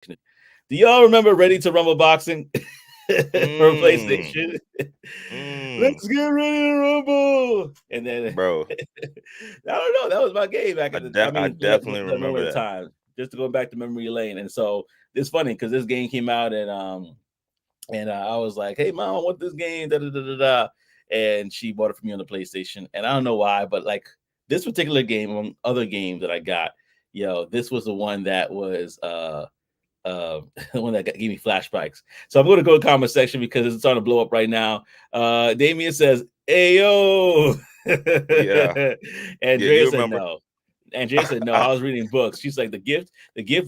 Do y'all remember Ready to Rumble Boxing for Mm, PlayStation? mm, Let's get ready to rumble. And then bro. I don't know. That was my game back in the. I I mean, definitely the remember moment of that, time. Just to go back to memory lane. And so it's funny because this game came out and I was like, "Hey, mom, I want this game." Da, da, da, da, da. And she bought it for me on the PlayStation. And I don't know why, but like this particular game, among other games that I got, this was the one that was the one that gave me flashbacks. So I'm going to go to the comment section because it's starting to blow up right now. Damien says, "Ayo," yeah. Yeah, Andrea you said remember. no. Andrea said no. I was reading books. She's like the gift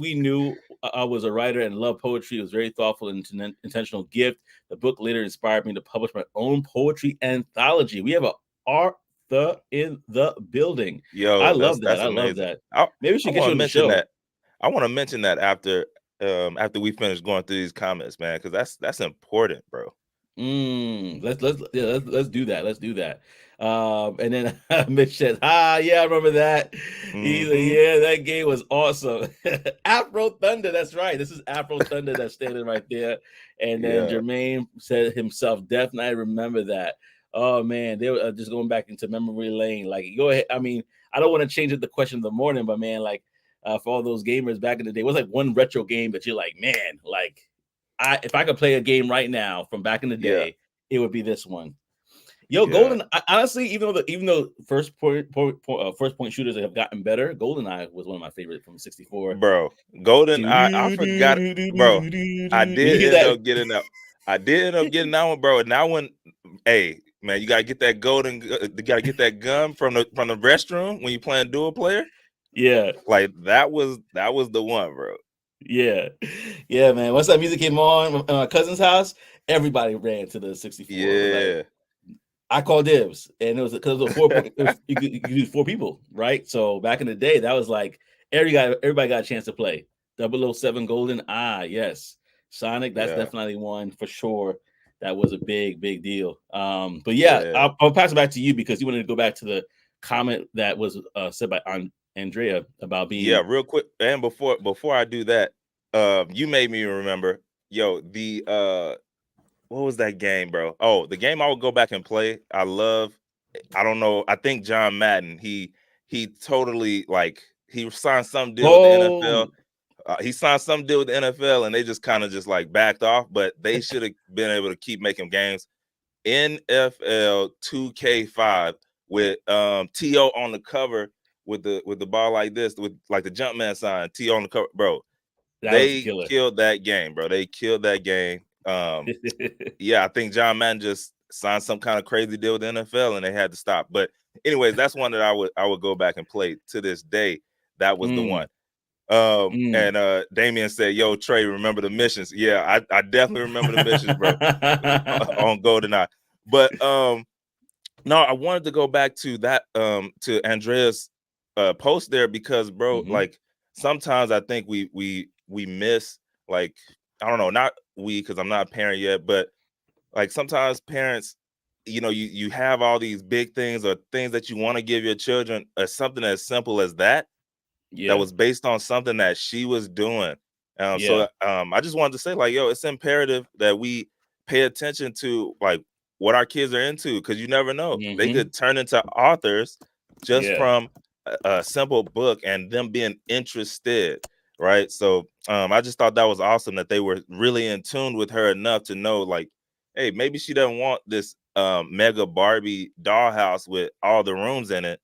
we knew I was a writer and loved poetry. It was very thoughtful and intentional gift. The book later inspired me to publish my own poetry anthology. We have a Arthur in the building. I Yo, love that. that's I love amazing. that. I Maybe we I should get want you to on the mention show. that. I want to mention that after we finish going through these comments, man, because that's important, bro. Let's do that. Let's do that. And then Mitch says, yeah, I remember that." He's like, Hmm. "Yeah, that game was awesome." Afro Thunder, that's right. This is Afro Thunder that's standing right there. And then Yeah. Jermaine said himself, "Definitely, I remember that." Oh man, they were just going back into memory lane. Like, go ahead. I mean, I don't want to change it the question of the morning, but man, like for all those gamers back in the day, it was like one retro game that you're like, man, like if I could play a game right now from back in the Yeah. day, it would be this one. Yo, Yeah. Honestly, even though first point shooters have gotten better, GoldenEye was one of my favorite from '64. Bro, Golden Do I do forgot, do do bro. do do I do. You did hear end that? up getting that. I did end up getting that one, bro. And that one, hey, man, you gotta get that you gotta get that gun from the restroom when you playing dual player. Yeah, Like that was the one, bro. yeah, yeah, man. Once that music came on at my cousin's house, everybody ran to the '64. It was like Yeah. I called dibs, and it was because it was a 4 point. You could use 4 people, right? So back in the day, that was like everybody got a chance to play. 007 Golden, yes. Sonic, that's Yeah. definitely one for sure. That was a big deal. But yeah, Yeah. I'll pass it back to you because you wanted to go back to the comment that was said by Andrea about Yeah, being. real quick. And before I do that, you made me remember, yo, the what was that game, bro? Oh, the game I would go back and play. I don't know. I think John Madden. He totally like he signed some deal with the Oh, NFL. He signed some deal with the NFL, and they just kind of just like backed off. But they should have been able to keep making games. NFL 2K5 with To on the cover with the ball like this with like the Jumpman sign To on the cover, bro. that was a They killer. killed that game, bro. They killed that game. Yeah, I think John Madden just signed some kind of crazy deal with the NFL and they had to stop. But anyways, that's one that I would go back and play to this day. That was the Mm, one. mm. And Damien said, "Yo, Trey, remember the missions?" Yeah, I definitely remember the missions, bro, on GoldenEye. But no, I wanted to go back to that to Andrea's post there because, bro, Hmm. like sometimes I think we miss, like, I don't know, not we because I'm not a parent yet, but like sometimes parents, you have all these big things or things that you want to give your children, or something as simple as that Yeah, was based on something that she was doing. yeah. I just wanted to say, like, yo, it's imperative that we pay attention to like what our kids are into, because you never know, they Hmm. could turn into authors just Yeah. from a simple book and them being interested, right? So I just thought that was awesome that they were really in tune with her enough to know, like, hey, maybe she doesn't want this mega Barbie dollhouse with all the rooms in it,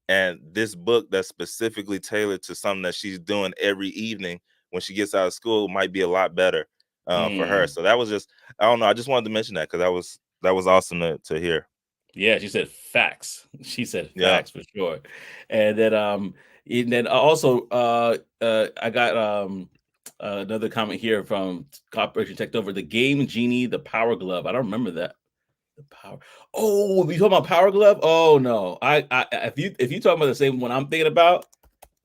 and this book that's specifically tailored to something that she's doing every evening when she gets out of school might be a lot better for her. Mm. So that was just, I don't know, I just wanted to mention that because that was awesome to hear. Yeah, she said facts. She said Yeah. facts for sure. And then also I got another comment here from Corporation Tech Over. The Game Genie, the Power Glove. I don't remember that. The power. Oh, we talking about Power Glove? Oh no. I if you talking about the same one I'm thinking about,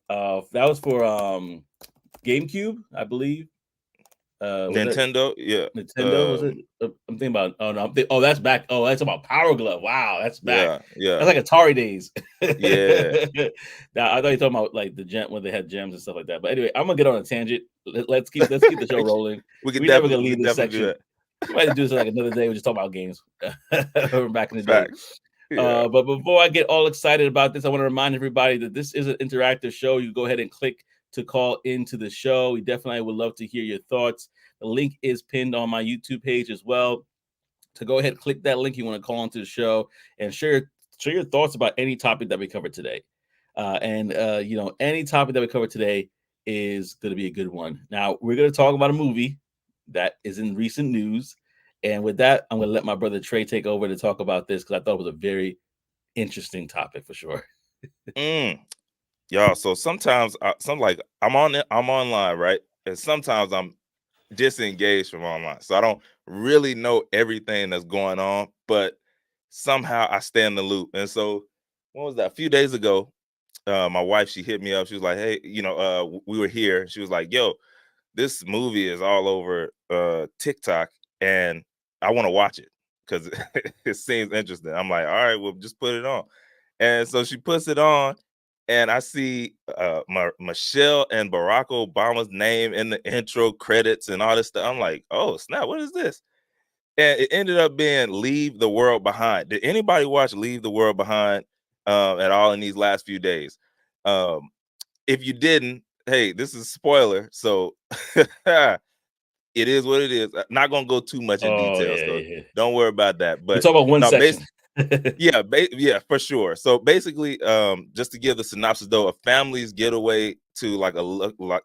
that was for GameCube, I believe. Was that Nintendo, yeah, Nintendo? Was it? I'm thinking about. Oh no, oh that's back. Oh, that's about Power Glove. Wow, that's back. yeah, yeah, That's like Atari days. yeah. Now I thought you were talking about like the gem when they had gems and stuff like that. But anyway, I'm gonna get on a tangent. Let's keep the show rolling. We We're never gonna we leave could this definitely do section. that. We might do this like another day. We just talk about games from back in the day. Facts. Yeah. But before I get all excited about this, I want to remind everybody that this is an interactive show. You go ahead and click to call into the show. We definitely would love to hear your thoughts. The link is pinned on my YouTube page as well. So go ahead, click that link. You want to call into the show and share your thoughts about any topic that we covered today. Any topic that we covered today is going to be a good one. Now we're going to talk about a movie that is in recent news. And with that, I'm going to let my brother Trey take over to talk about this because I thought it was a very interesting topic for sure. Mm. Y'all, so sometimes I'm online, right? And sometimes I'm disengaged from online. So I don't really know everything that's going on, but somehow I stay in the loop. And so what was that? A few days ago, my wife, she hit me up. She was like, "Hey, we were here." She was like, "Yo, this movie is all over TikTok and I want to watch it because it seems interesting." I'm like, "All right, well, just put it on." And so she puts it on, and I see Michelle and Barack Obama's name in the intro credits and all this stuff. I'm like, "Oh snap! What is this?" And it ended up being "Leave the World Behind." Did anybody watch "Leave the World Behind" at all in these last few days? Um, if you didn't, hey, this is a spoiler, so it is what it is. Not gonna go too much in Oh detail, yeah, so yeah. don't worry about that. We But talk about one no, section. yeah, for sure. So basically, just to give the synopsis though, a family's getaway to like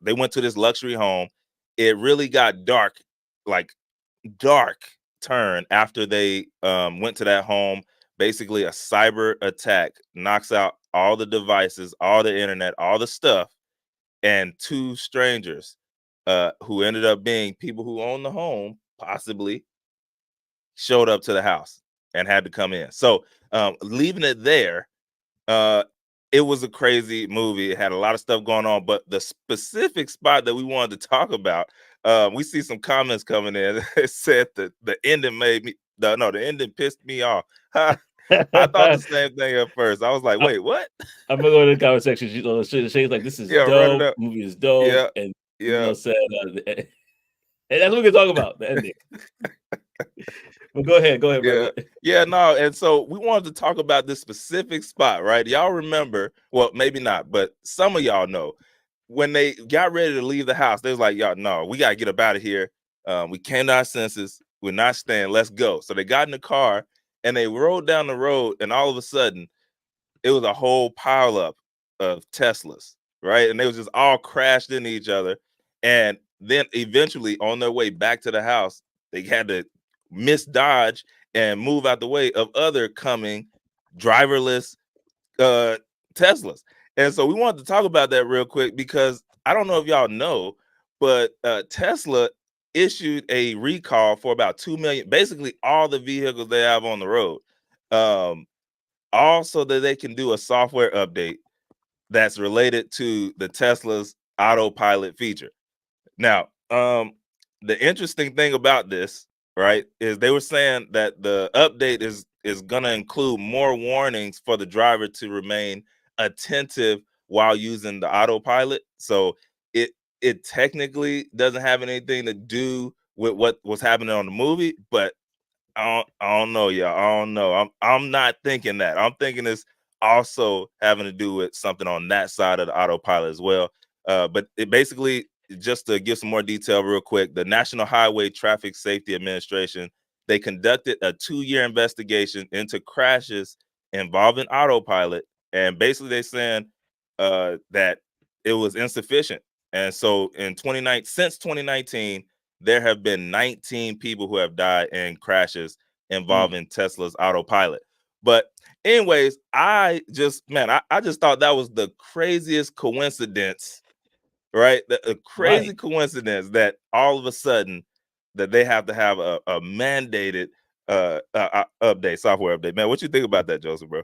they went to this luxury home. It really got dark, like dark turn after they went to that home. Basically, a cyber attack knocks out all the devices, all the internet, all the stuff, and two strangers who ended up being people who own the home, possibly, showed up to the house and had to come in. So leaving it there, uh, it was a crazy movie. It had a lot of stuff going on, but the specific spot that we wanted to talk about, we see some comments coming in. It said that the ending made me, the ending pissed me off. I thought the same thing at first. I was like, wait, what? I'm gonna go to the comment section. She's like, "This is Yeah, run it dope. up. Movie is dope," Yeah, and yeah. said, and that's what we can talk about the ending. But go ahead, Yeah. brother. Yeah, no. And so we wanted to talk about this specific spot, right? Y'all remember, well, maybe not, but some of y'all know when they got ready to leave the house, they was like, "Y'all, no, we gotta get up out of here. We came to our senses, we're not staying, let's go." So they got in the car and they rode down the road, and all of a sudden it was a whole pile up of Teslas, right? And they was just all crashed into each other. And then eventually on their way back to the house, they had to misdodge and move out the way of other coming driverless uh Teslas. And so we wanted to talk about that real quick because I don't know if y'all know, but Tesla issued a recall for about 2 million, basically all the vehicles they have on the road. Um, Also that they can do a software update that's related to the Tesla's autopilot feature. Now, the interesting thing about this, right, is they were saying that the update is going to include more warnings for the driver to remain attentive while using the autopilot. So it technically doesn't have anything to do with what was happening on the movie, but I don't know, y'all. I don't know. I'm not thinking that. I'm thinking it's also having to do with something on that side of the autopilot as well. But it basically, just to give some more detail real quick, the National Highway Traffic Safety Administration, they conducted a 2-year investigation into crashes involving autopilot, and basically they're saying that it was insufficient. And so since 2019, there have been 19 people who have died in crashes involving Tesla's autopilot. But anyways, I just thought that was the craziest coincidence, right? A crazy Right. coincidence that all of a sudden that they have to have a mandated software update. Man, what you think about that, Joseph, bro?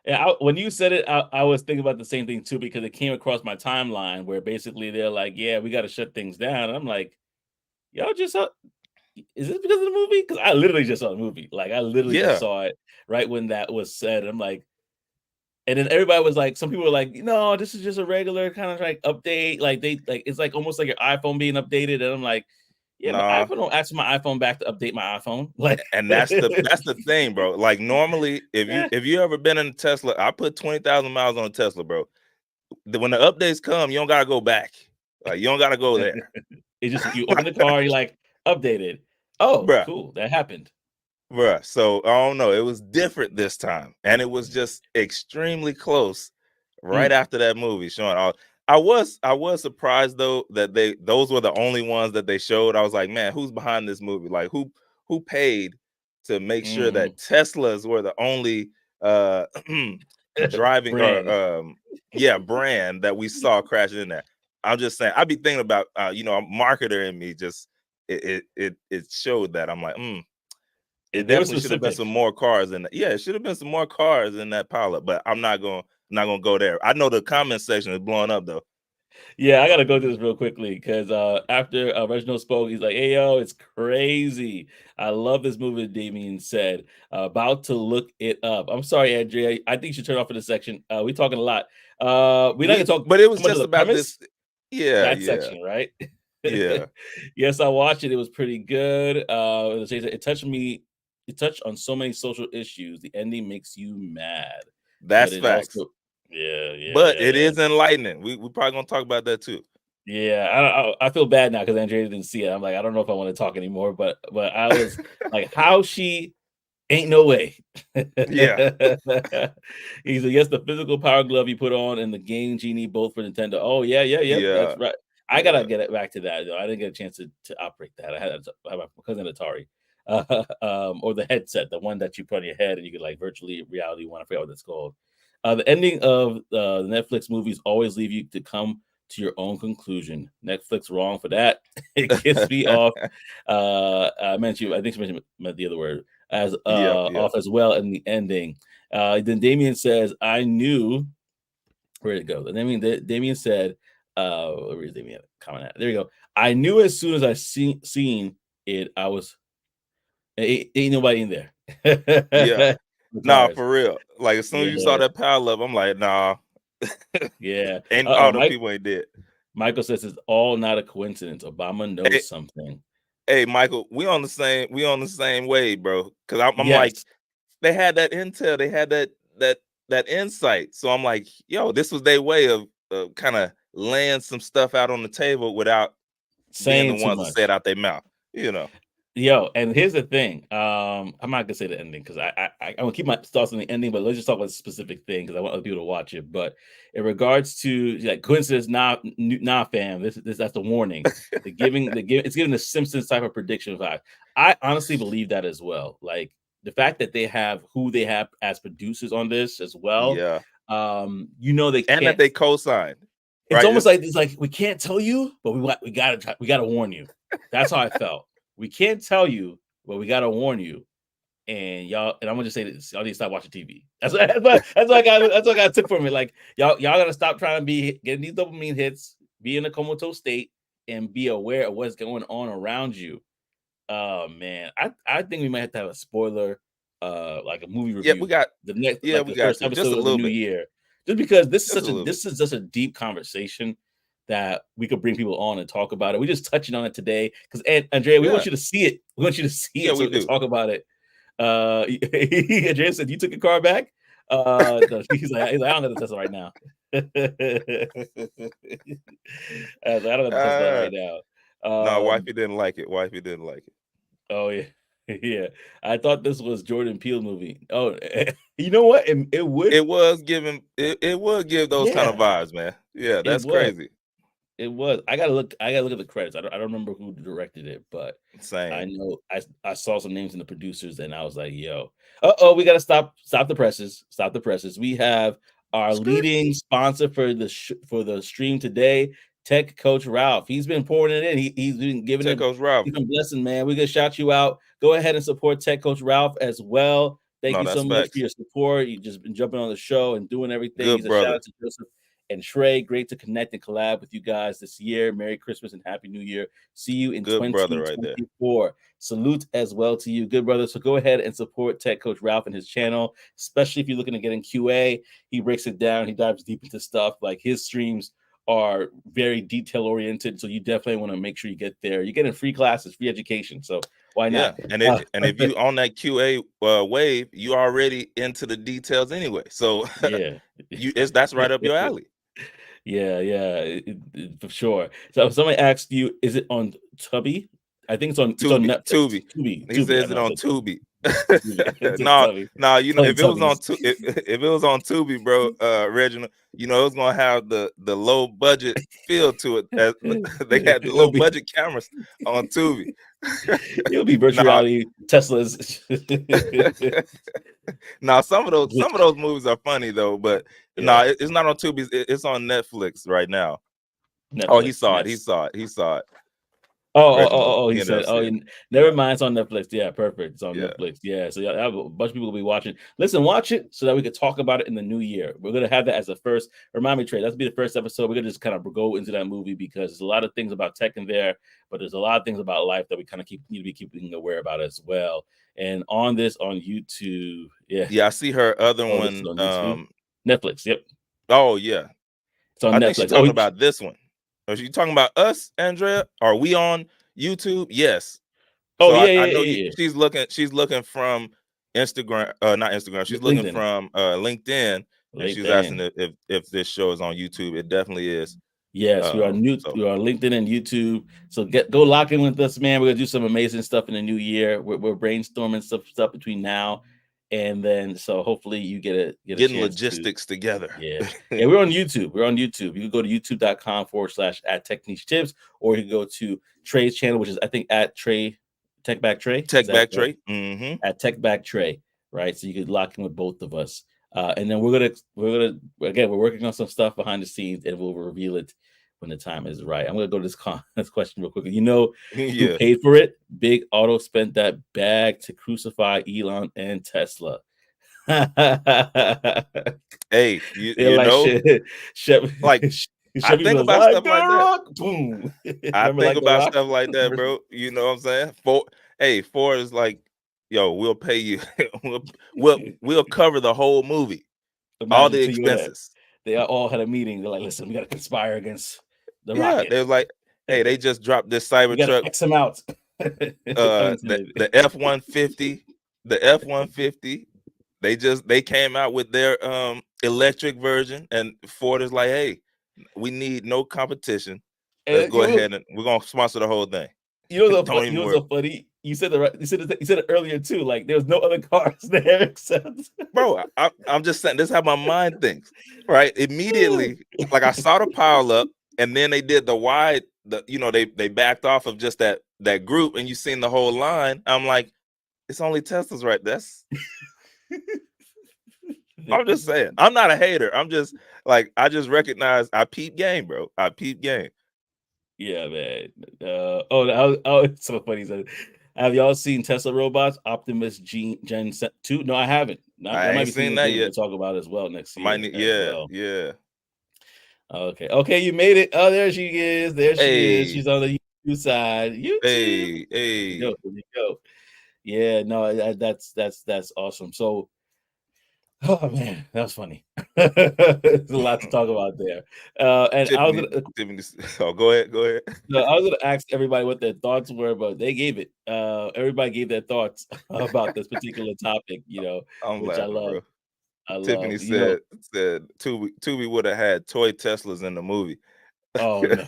Yeah, when you said it, I was thinking about the same thing too because it came across my timeline where basically they're like, "Yeah, we got to shut things down." And I'm like, y'all just saw. Is this because of the movie? Because I literally just saw the movie. Like I literally just Yeah, saw it right when that was said. I'm like, and then everybody was like, some people were like, no, this is just a regular kind of like update. Like they like it's like almost like your iPhone being updated. And I'm like, yeah, but nah. iPhone don't ask for my iPhone back to update my iPhone. Like, And that's the thing, bro. Like normally, if you ever been in a Tesla, I put 20,000 miles on a Tesla, bro. When the updates come, you don't gotta go back. Like you don't gotta go there, it's just you open the car, you're like updated. Oh, bruh. cool, that happened. Bruh. So I don't know. It was different this time, and it was just extremely close. Right Mm, after that movie, Sean, I was surprised though that those were the only ones that they showed. I was like, man, who's behind this movie? Like who paid to make sure mm. that Teslas were the only driving or Brand. yeah brand that we saw crashing in there. I'm just saying, I'd be thinking about a marketer in me. Just it showed that I'm like, it They were definitely should have been specific. some more cars in yeah, it should have been some more cars in that pilot, but I'm not gonna go there. I know the comment section is blowing up though. Yeah, I gotta go through this real quickly because after Reginald spoke, he's like, "Hey, yo, it's crazy. I love this movie." Damien said, "About to look it up." I'm sorry, Andrea. I think you should turn off in this section. We're talking a lot. We're not gonna talk But it was too much of just the about premise. this. Yeah, That yeah, section, right? yeah. Yes, I watched it. It was pretty good. It touched me. It touched on so many social issues. The ending makes you mad, but That's it facts. also, yeah, yeah, But yeah, it yeah. is enlightening. We probably gonna talk about that too. Yeah, I feel bad now because Andrea didn't see it. I'm like, I don't know if I want to talk anymore, but I was like, how she ain't no way. Yeah, He said, yes, the physical power glove you put on and the game genie both for Nintendo. Oh yeah, yeah, yep, that's yeah, right. I gotta yeah. get it back to that though. I didn't get a chance to operate that. I have my cousin Atari, or the headset, the one that you put on your head and you could like virtually reality one. I forget what it's called. The ending of the Netflix movies always leave you to come to your own conclusion. Netflix wrong for that. It gets me off. I think she mentioned the other word as Yep, yep. off as well in the ending. Then Damien says, "I knew where to go." Then Damien said, "Where is Damien comment at? There you go. I knew as soon as I seen it, I was ain't nobody in there." Yeah. The Nah, cars. for real. Like as soon as you saw Yeah, that power up, I'm like, nah. yeah. And Uh oh, all them Mike. people ain't dead. Michael says it's all not a coincidence. Obama Hey, knows something. hey, Michael, we on the same wave, bro. Cause I'm like, Yes, they had that intel, they had that insight. So I'm like, yo, this was their way of kind of laying some stuff out on the table without being the saying too ones that say it much. out their mouth. You know. Yo, and here's the thing. I'm not gonna say the ending because I'm gonna keep my thoughts on the ending, but let's just talk about a specific thing because I want other people to watch it. But in regards to like coincidence, nah, fam. This that's the warning. It's giving the Simpsons type of prediction vibe. I honestly believe that as well. Like the fact that they have who they have as producers on this as well. Yeah. They And that can't. they co-signed, It's right? almost like it's like we can't tell you, but we gotta warn you. That's how I felt. We can't tell you, but we gotta warn you. And y'all, and I'm gonna just say this: y'all need to stop watching TV. That's what I got took from it. Like y'all gotta stop trying to be getting these dopamine hits, be in a comatose state, and be aware of what's going on around you. Oh man, I think we might have to have a spoiler, like a movie Yeah, review like we the got first to just a episode of the little new bit. year, just because Just a little bit. this is just a deep conversation that we could bring people on and talk about it. We just touching on it today because Andrea, we want Yeah. you to see it. We want you to see Yeah, it we so we can do. talk about it. Andrea said, "You took your car back." No, he's like, "I don't have the Tesla right now." I was like, "I don't have the Tesla Uh right now." no, Um, wifey didn't like it. Wifey didn't like it. Oh yeah, yeah. I thought this was Jordan Peele movie. Oh, you know what? It would. It would give those kind of Yeah, vibes, man. Yeah, it that's was. crazy. It was. I gotta look at the credits. I don't remember who directed it, but I Same. know I saw some names in the producers, and I was like, "Yo, oh, we gotta stop the presses. Stop the presses." We have our Skirt. leading sponsor for for the stream today, Tech Coach Ralph. He's been pouring it in. He's been giving Tech it. Coach Ralph. He's been blessing, man. We're gonna shout you out. Go ahead and support Tech Coach Ralph as well. Thank No, you so that's much for facts. your support. You just been jumping on the show and doing everything. Good He's a shout brother. out to Joseph and Trey. Great to connect and collab with you guys this year. Merry Christmas and Happy New Year. See you in Good brother right there. 2024. Salute as well to you, good brother. So go ahead and support Tech Coach Ralph and his channel, especially if you're looking to get in QA. He breaks it down. He dives deep into stuff. Like his streams are very detail oriented. So you definitely want to make sure you get there. You're getting free classes, free education. So why not? And if you on that QA wave, you already into the details anyway. So yeah, that's right up your alley. Yeah, for sure. So somebody asked you, is it on Tubi? I think it's on Netflix. Tubi. He says it on Tubi. No, no, you know, if it was on if it was on Tubi, bro, Reginald, you know, it was gonna have the low budget feel to it. As they had the low budget cameras on Tubi. It'll be virtual reality Teslas. Now some of those movies are funny though, but it's not on Tubi. It's on Netflix right now. Netflix, oh, he saw it. Oh, he said, never mind, it's on Netflix. Yeah, perfect. It's on Netflix. Yeah, so a bunch of people will be watching. Listen, watch it so that we could talk about it in the new year. We're going to have that as the first. Remind me, Trey, that's be the first episode. We're going to just kind of go into that movie because there's a lot of things about tech in there, but there's a lot of things about life that we kind of need to be keeping aware about as well. And on YouTube, I see her other one, Netflix. Yep. Oh yeah, it's on I Netflix. think she's talking about this one. Are you talking about us, Andrea? Are we on YouTube? Yes. Oh, so yeah, I know she's looking from Instagram, not Instagram. She's looking from LinkedIn, and she's asking if this show is on YouTube. It definitely is. Yes, we are we are LinkedIn and YouTube. So go lock in with us, man. We're gonna do some amazing stuff in the new year. We're brainstorming stuff between now and then. So hopefully you get getting logistics together. Yeah, we're on YouTube. You can go to youtube.com/@technichetips, or you can go to Trey's channel, which is I think at Trey Techback Trey. Trey. At Techback Trey, right? So you could lock in with both of us. And then we're gonna again, we're working on some stuff behind the scenes, and we'll reveal it when the time is right. I'm gonna go to this question real quickly. You know who paid for it? Big Auto spent that bag to crucify Elon and Tesla. Hey, you know, like I think about stuff like that. Boom. I think about stuff like that, bro. You know what I'm saying? Ford is like, yo, we'll pay you. we'll cover the whole movie. All the expenses. They all had a meeting. They're like, listen, we got to conspire against the rocket. They're like, hey, they just dropped this Cybertruck. X them out. The F-150, the F-150. They came out with their electric version, and Ford is like, hey, we need no competition. Let's go ahead and we're gonna sponsor the whole thing. You know so funny. You said it earlier too. Like there's no other cars there except. Bro, I'm just saying this is how my mind thinks. Right, immediately, like I saw the pile up, and then they did the wide. They backed off of just that group, and you seen the whole line. I'm like, it's only Teslas, right? I'm just saying. I'm not a hater. I'm just like I just recognize I peep game, bro. I peep game. Yeah, man. It's so funny. Have y'all seen Tesla robots, Optimus Gen 2? No, I haven't. I ain't seen that yet. To talk about as well next year. Yeah. Okay, you made it. Oh, there she is. There she is. She's on the YouTube side. YouTube. Hey. There you go. Yeah, no, that's awesome. So, oh man, that was funny. There's a lot to talk about there. And Tiffany, go ahead. No, I was gonna ask everybody what their thoughts were, but they gave it. Everybody gave their thoughts about this particular topic, which I love. Tiffany said Tubi would have had toy Teslas in the movie. Oh no.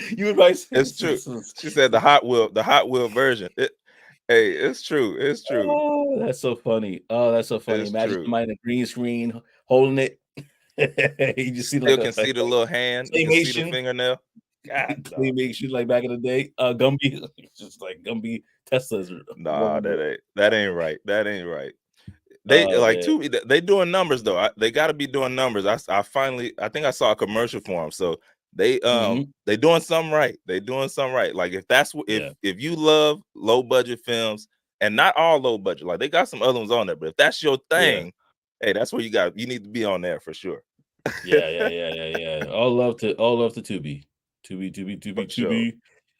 You would probably say it's true. She said the Hot Wheel version. It's true. It's true. Oh, that's so funny. Imagine somebody in a green screen holding it. You just see still can see the little hand. You can see the fingernail. Claymation like back in the day. Gumby, just like Gumby Teslas. Nah, that ain't right. That ain't right. They Tubi. They doing numbers though. They got to be doing numbers. I think I saw a commercial for them. So they doing something right. They doing something right. Like if you love low budget films, and not all low budget, like they got some other ones on there, but if that's your thing, hey, that's where you need to be on there for sure. Yeah. Hey, that's where you need to be on there for sure. Yeah. All love to sure, Tubi.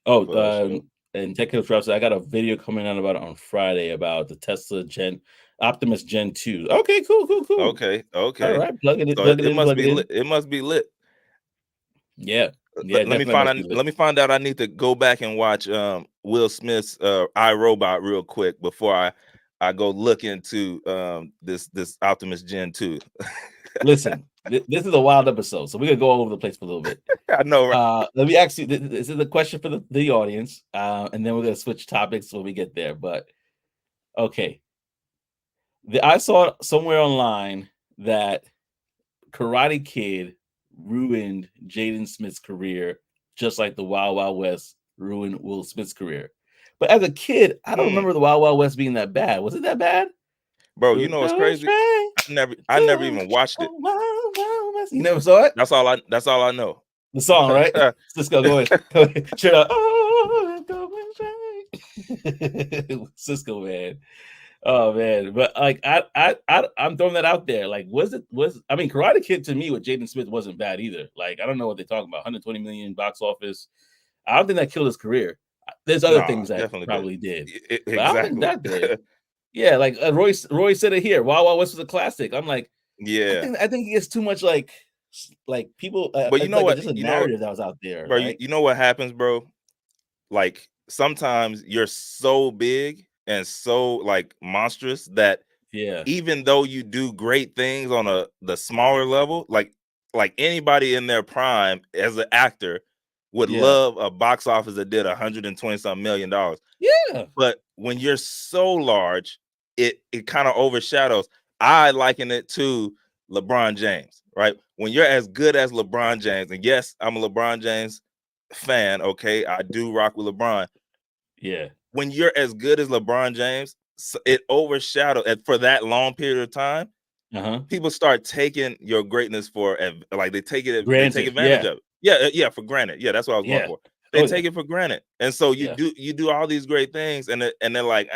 Oh, for sure. and Tech Tips Drops. I got a video coming out about it on Friday about the Tesla Optimus Gen 2. Okay, cool. Okay, All okay. right, plug it in, So plug it it in, must plug it be lit. in. It must be lit. Yeah, yeah, Let me definitely find must out. be lit. Let me find out. I need to go back and watch Will Smith's iRobot real quick before I go look into this Optimus Gen 2. Listen, this is a wild episode, so we're gonna go all over the place for a little bit. I know, right? Let me ask you. This is a question for the audience, and then we're gonna switch topics when we get there. But okay, I saw somewhere online that Karate Kid ruined Jaden Smith's career, just like the Wild Wild West ruined Will Smith's career. But as a kid, I don't Mm. remember the Wild Wild West being that bad. Was it that bad? Bro, you We'll know what's go crazy? straight I never to even watched the it. Wild Wild West. You never saw it? That's all I know. The song, right? Cisco, go ahead. Go ahead. Straight up. Oh, going straight. Cisco, man. Oh man, but like I'm throwing that out there. Like, I mean, Karate Kid to me with Jaden Smith wasn't bad either. Like, I don't know what they're talking about. 120 million box office. I don't think that killed his career. There's other Nah, things that definitely didn't. probably did, but I don't think Exactly. that did. Yeah, like Roy said it here. Wild Wild West was a classic. I'm like, Yeah. I think it gets too much like people. But you It's know like what? just a narrative that was out there, Bro, right? you know what happens, bro? Like sometimes you're so big and so like monstrous that Yeah, even though you do great things on the smaller level, like anybody in their prime as an actor would yeah, love a box office that did 120 some $1 million. yeah, But when you're so large, it kind of overshadows. I liken it to LeBron James, right? When you're as good as LeBron James, and yes, I'm a LeBron James fan, okay? I do rock with LeBron. yeah. When you're as good as LeBron James, it overshadows and for that long period of time, Uh huh. people start taking your greatness for like they take Granted, advantage yeah, of it. Yeah, yeah, for granted. Yeah, that's what I was going yeah. for. They Oh yeah, take it for granted. And so yeah, you do all these great things and they're like,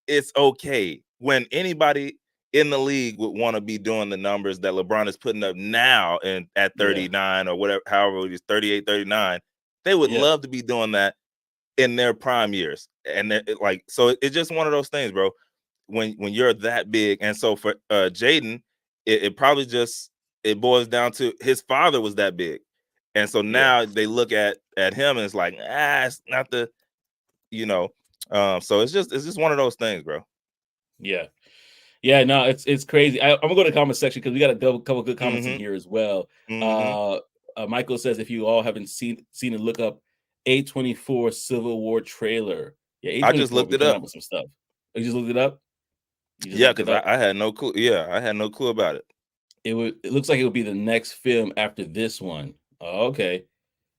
it's okay. When anybody in the league would want to be doing the numbers that LeBron is putting up now and at yeah, 39 or whatever, however it is, 38, 39, they would yeah, love to be doing that in their prime years. And like, so it's just one of those things, bro. When you're that big, and so for Jaden, it probably just it boils down to his father was that big, and so yeah, now they look at him and it's like, it's not the, you know, so it's just one of those things, bro. yeah. Yeah, no, it's crazy. I'm gonna go to the comment section because we got a couple good comments in Mm-hmm. here as well. Mm-hmm. Michael says if you all haven't seen it, look up A24 Civil War trailer. Yeah, I just A24 looked be it coming up. up with some stuff. You just looked it up. You just Yeah, looked it because up. I had no clue. Yeah, I had no clue about it. It looks like it would be the next film after this one. Oh, okay.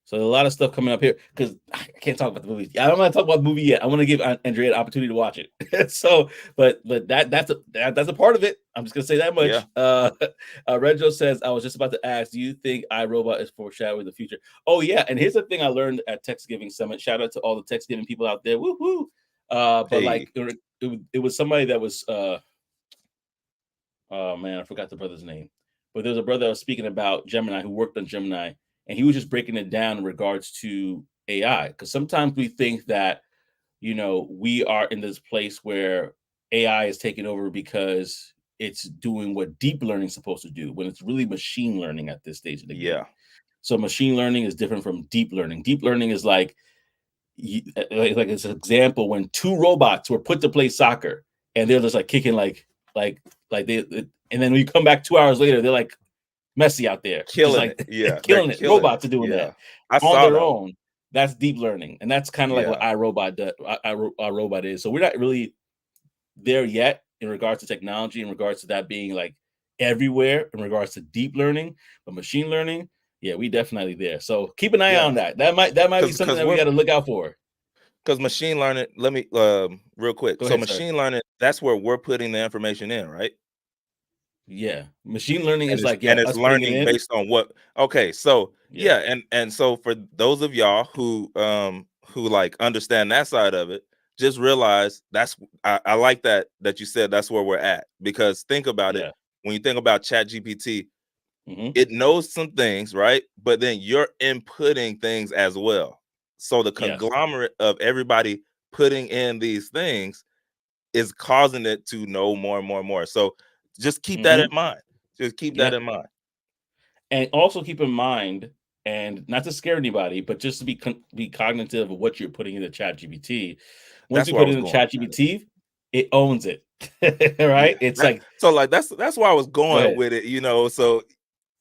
So a lot of stuff coming up here because I can't talk about the movie. I don't want to talk about the movie yet. I want to give Andrea an opportunity to watch it. So, but that's a part of it. I'm just gonna say that Yeah. much. Reggio says I was just about to ask, do you think iRobot is foreshadowing the future? Oh yeah, and here's the thing I learned at Thanksgiving Summit. Shout out to all the Thanksgiving people out there. Woohoo! But Hey, like it was somebody that was oh man, I forgot the brother's name. But there's a brother I was speaking about Gemini who worked on Gemini, and he was just breaking it down in regards to AI. Because sometimes we think that, we are in this place where AI is taking over because it's doing what deep learning is supposed to do, when it's really machine learning at this stage of the game. yeah, So machine learning is different from deep learning. Deep learning is like, like as an example, when two robots were put to play soccer and they're just like kicking like and then when you come back 2 hours later, they're like Messi out there, just killing like it. Yeah, they're killing it. killing it. Robots are doing Yeah, that I on saw their that one. own. That's deep learning, and that's kind of like what Yeah, iRobot does. iRobot is. So we're not really there yet in regards to technology, in regards to that being like everywhere, in regards to deep learning, but machine learning, yeah, we definitely there. So keep an eye yeah, on that. That might be something because that we we're got to look out for. because machine learning. Let me real quick. Go So ahead, sir. machine learning, that's where we're putting the information in, right? Yeah, machine learning And is it's like, yeah, us putting it learning in. based on what. Okay, so Yeah, yeah, and so for those of y'all who like understand that side of it, just realize I like that you said that's where we're at, because think about it. yeah, When you think about Chat GPT, Mm-hmm. It knows some things, right? But then you're inputting things as well. So the Yes. conglomerate of everybody putting in these things is causing it to know more and more and more. So just keep that in Mm-hmm. mind. Just keep that Yeah. in mind. And also keep in mind, and not to scare anybody, but just to be cognitive of what you're putting in the Chat GPT. Once That's you where I put was in the going Chat with it. GPT, it owns it. Yeah. Right? It's like, So like that's where I was go going ahead. with it, So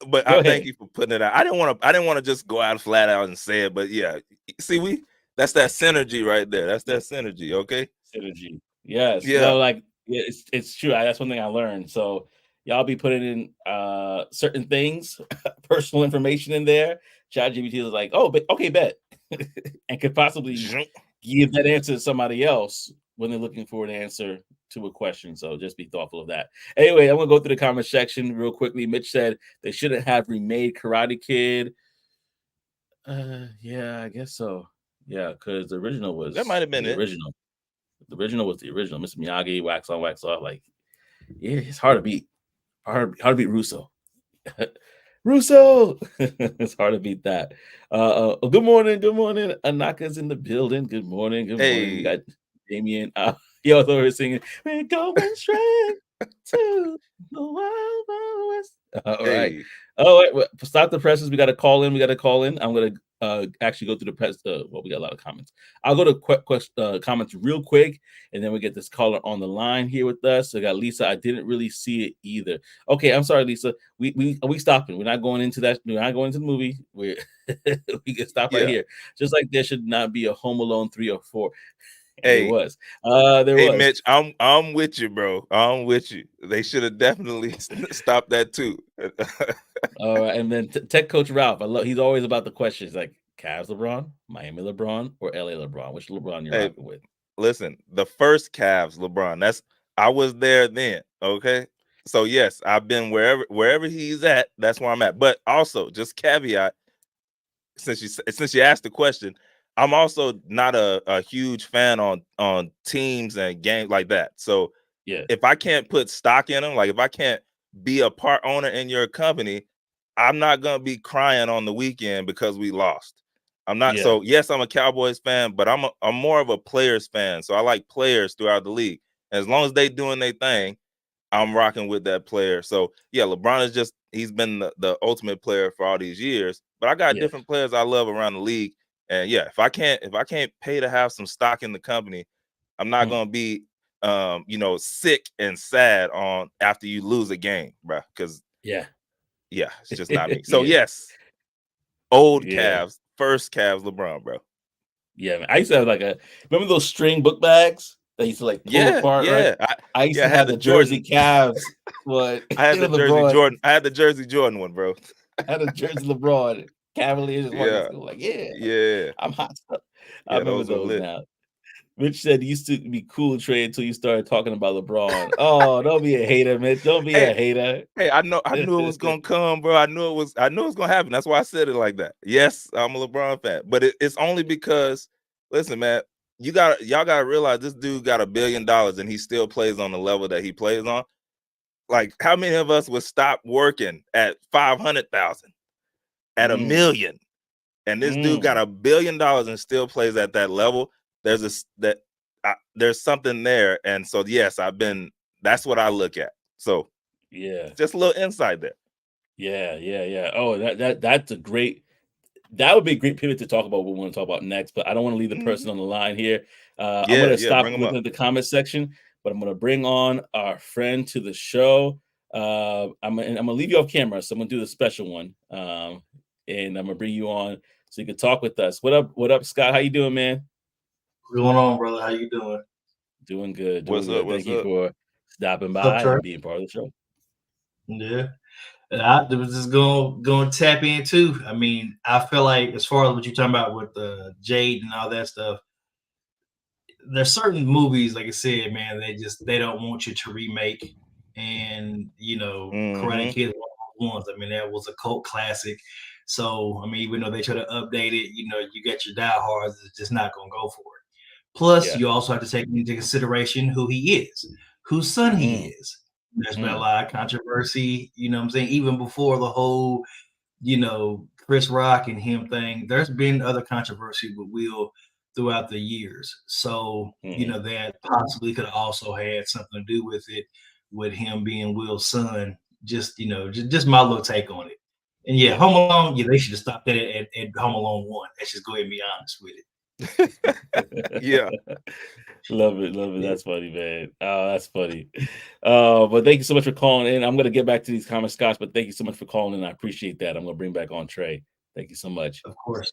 but Go I thank ahead. you for putting it out. I didn't want to just go out flat out and say it, but yeah, see, that's that synergy right there. That's that synergy, okay? Synergy. Yes. Yeah. Well, like, yeah, it's true. That's one thing I learned. So y'all be putting in certain things, personal information in there. ChatGPT is like, oh, but okay, bet, and could possibly give that answer to somebody else when they're looking for an answer to a question. So just be thoughtful of that. Anyway, I'm gonna go through the comment section real quickly. Mitch said they shouldn't have remade Karate Kid. Yeah, I guess so. Yeah, because the original That might was have been the it. original. The original was the original. Mr. Miyagi, wax on, wax off. Like, yeah, it's hard to beat. Hard to beat Russo. Russo. It's hard to beat that. Good morning. Good morning. Anaka's in the building. Good morning. Good morning. We got Hey, Damien. He also over singing. We're going straight to the wild, wild west. All right. hey, Oh, wait, stop the presses. We got to call in. We got to call in. I'm gonna actually go through the press. Well, we got a lot of comments. I'll go to comments real quick, and then we get this caller on the line here with us. So we got Lisa. I didn't really see it either. Okay, I'm sorry, Lisa. We stopping. We're not going into that. We're not going into the movie. We can stop right yeah. here. Just like there should not be a Home Alone 3 or 4, and there Hey, was. There hey, was. Mitch, I'm with you, bro. I'm with you. They should have definitely stopped that too. All right, and then Tech Coach Ralph. I love. He's always about the questions like Cavs LeBron, Miami LeBron, or LA LeBron. Which LeBron you're Hey, rocking with? listen, the first Cavs, LeBron. I was there then. Okay. So yes, I've been wherever he's at, that's where I'm at. But also, just caveat, since you asked the question, I'm also not a huge fan on teams and games like that. So Yeah, if I can't put stock in them, like if I can't be a part owner in your company, I'm not gonna be crying on the weekend because we lost. I'm not. yeah, So yes, I'm a Cowboys fan, but I'm more of a players fan. So I like players throughout the league. As long as they doing their thing, I'm rocking with that player. So yeah, LeBron is just he's been the ultimate player for all these years. But I got yes. different players I love around the league. And yeah, if I can't pay to have some stock in the company, I'm not Mm, gonna be sick and sad on after you lose a game, bro. Because yeah, yeah, it's just not me. So yeah, yes, old yeah, Cavs, first Cavs, LeBron, bro. yeah. Man, I used to have like a. Remember those string book bags that used to like pull Yeah, apart, right? yeah. I I used yeah, to I had have the the Jersey Jordan. Cavs, but I had the Jersey LeBron. Jordan. I had the Jersey Jordan one, bro. I had a Jersey LeBron. Cavaliers just walking to Yeah, school like, yeah, yeah, I'm hot stuff. I yeah. remember Those were those lit. now. Mitch said he used to be cool, Trey, until you started talking about LeBron. Oh, don't be a hater, Mitch. Don't be Hey, a hater. hey, I knew it was gonna come, bro. I knew it was gonna happen. That's why I said it like that. Yes, I'm a LeBron fan, but it's only because, listen, man, y'all gotta realize this dude got $1 billion and he still plays on the level that he plays on. Like, how many of us would stop working at 500,000, at a Mm, million, and this dude got mm, $1 billion and still plays at that level? There's something there, and so yes, That's what I look at. So yeah, just a little insight there. yeah. Oh, that's a great. That would be a great pivot to talk about what we want to talk about next. But I don't want to leave the person Mhm. on the line here. I'm Yeah, going to yeah, stop bring them looking up. at the comment section, but I'm going to bring on our friend to the show. I'm gonna leave you off camera, so I'm gonna do the special one, and I'm gonna bring you on so you can talk with us. What up? What up, Scott? How you doing, man? What's going on, brother? How you doing? Doing good, doing What's up? good. Thank What's you up? for stopping What's up, by Trey? and being part of the show. Yeah. And I was just going to tap in too. I mean, I feel like as far as what you're talking about with the Jade and all that stuff, there's certain movies, like I said, man, they don't want you to remake. And Karate Mm-hmm. Kid was one of those ones. I mean, that was a cult classic. So I mean, even though they try to update it, you got your diehards, it's just not gonna go for it. Plus, Yeah. you also have to take into consideration who he is, whose son he Mm, is. There's been a lot of controversy, you know what I'm saying? Even before the whole, Chris Rock and him thing, there's been other controversy with Will throughout the years. So, that possibly could have also had something to do with it, with him being Will's son. Just my little take on it. And yeah, Home Alone, they should have stopped that at Home Alone 1. Let's just go ahead and be honest with it. Yeah. Love it. Yeah. That's funny, man. Oh, that's funny. But thank you so much for calling in. I'm going to get back to these comments, Scott, but thank you so much for calling in. I appreciate that. I'm going to bring back on Trey. Thank you so much. Of course.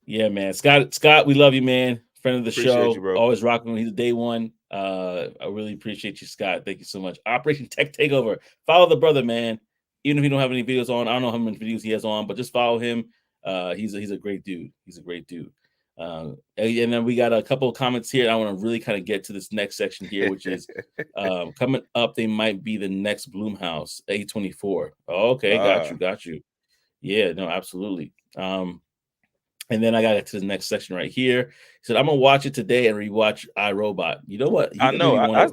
Yeah, man. Scott, we love you, man. Friend of the show. You, bro. Always rocking when he's day one. I really appreciate you, Scott. Thank you so much. Operation Tech Takeover. Follow the brother, man. Even if you don't have any videos on, I don't know how many videos he has on, but just follow him. He's a great dude. He's a great dude. And then we got a couple of comments here. I want to really kind of get to this next section here, which is coming up. They might be the next Bloomhouse A24. Okay, got you. Yeah, no, absolutely. And then I got to the next section right here. He said, "I'm gonna watch it today and rewatch iRobot." You know what? I know. I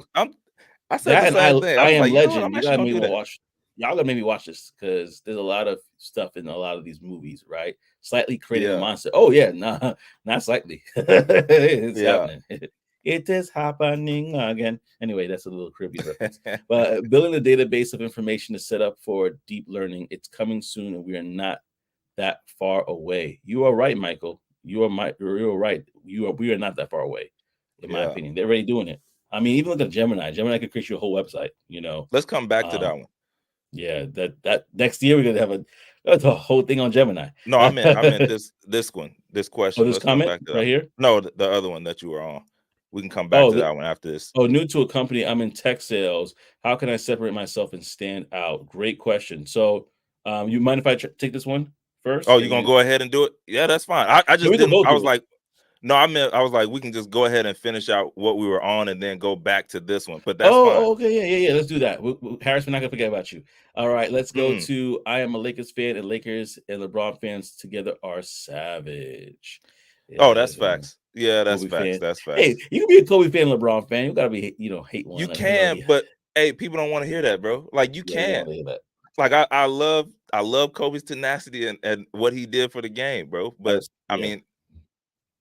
said that the same thing. I Am Legend. You gotta make me watch. Y'all gotta make me watch this because there's a lot of stuff in a lot of these movies, right? Slightly creating a monster. Oh yeah, nah, not slightly. It's happening. It is happening again. Anyway, that's a little Caribbean reference. But building a database of information to set up for deep learning. It's coming soon, and we are not that far away. You are right, Michael. You're right. We are not that far away, in my opinion. They're already doing it. I mean, even look at Gemini. Gemini could create you a whole website. Let's come back to that one. Yeah, that next year we're gonna have a whole thing on Gemini. No, I meant this one, this question. Oh, this Let's comment come back to right here. No, the other one that you were on. We can come back to that one after this. Oh, new to a company. I'm in tech sales. How can I separate myself and stand out? Great question. So, you mind if I take this one first? Oh, you're gonna go ahead and do it? Yeah, that's fine. I just didn't. I was like, no, I was like, we can just go ahead and finish out what we were on and then go back to this one. But that's fine. Okay, yeah. Let's do that. Harris, we're not gonna forget about you. All right, let's go to I am a Lakers fan, and Lakers and LeBron fans together are savage. Yeah, that's facts. Yeah, that's Kobe facts. Fan. That's facts. Hey, you can be a Kobe fan, LeBron fan. You gotta be, hate one. You can, but hey, people don't want to hear that, bro. Like you can. Like I love Kobe's tenacity and what he did for the game, bro. But I mean,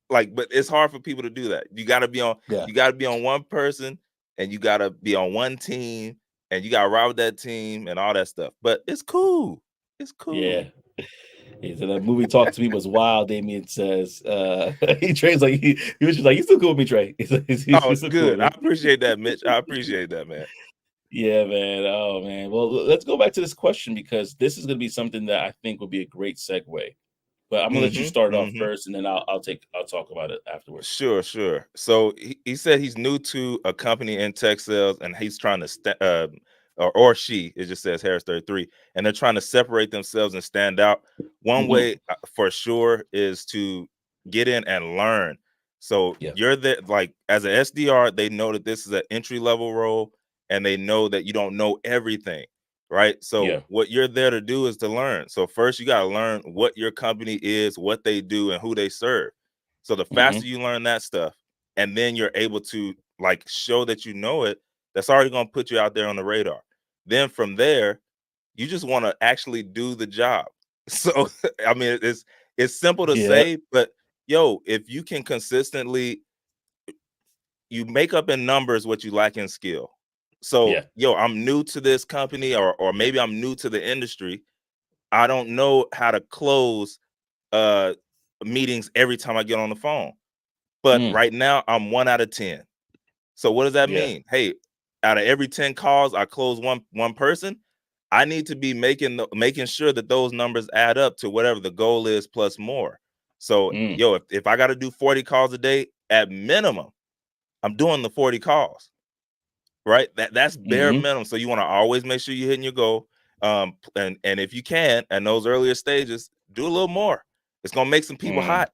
but it's hard for people to do that. You gotta be on one person, and you gotta be on one team, and you gotta ride with that team and all that stuff. But it's cool. It's cool. Yeah. He said that movie Talk to Me was wild. Damien says Trey's like he was just like, "You still cool with me, Trey?" He's good. Cool, I appreciate that, Mitch. I appreciate that, man. Yeah, man. Oh man. Well, let's go back to this question because this is gonna be something that I think will be a great segue. But I'm gonna let you start off first, and then I'll talk about it afterwards. Sure. So he said he's new to a company in tech sales, and he's trying to or she, it just says Harris 33, and they're trying to separate themselves and stand out. One way for sure is to get in and learn. So you're there, like as an SDR, they know that this is an entry level role, and they know that you don't know everything. Right. So what you're there to do is to learn. So first you got to learn what your company is, what they do, and who they serve. So the faster you learn that stuff, and then you're able to like show that you know it, that's already going to put you out there on the radar. Then from there, you just want to actually do the job. So I mean, it's simple to say, but if you can consistently, you make up in numbers what you lack in skill. So, I'm new to this company or maybe I'm new to the industry. I don't know how to close meetings every time I get on the phone. But right now I'm 1 out of 10. So what does that mean? Hey, out of every 10 calls, I close one person. I need to be making sure that those numbers add up to whatever the goal is plus more. So, if I got to do 40 calls a day, at minimum, I'm doing the 40 calls. Right, that's bare minimum. So you want to always make sure you're hitting your goal. And if you can, in those earlier stages, do a little more. It's gonna make some people hot.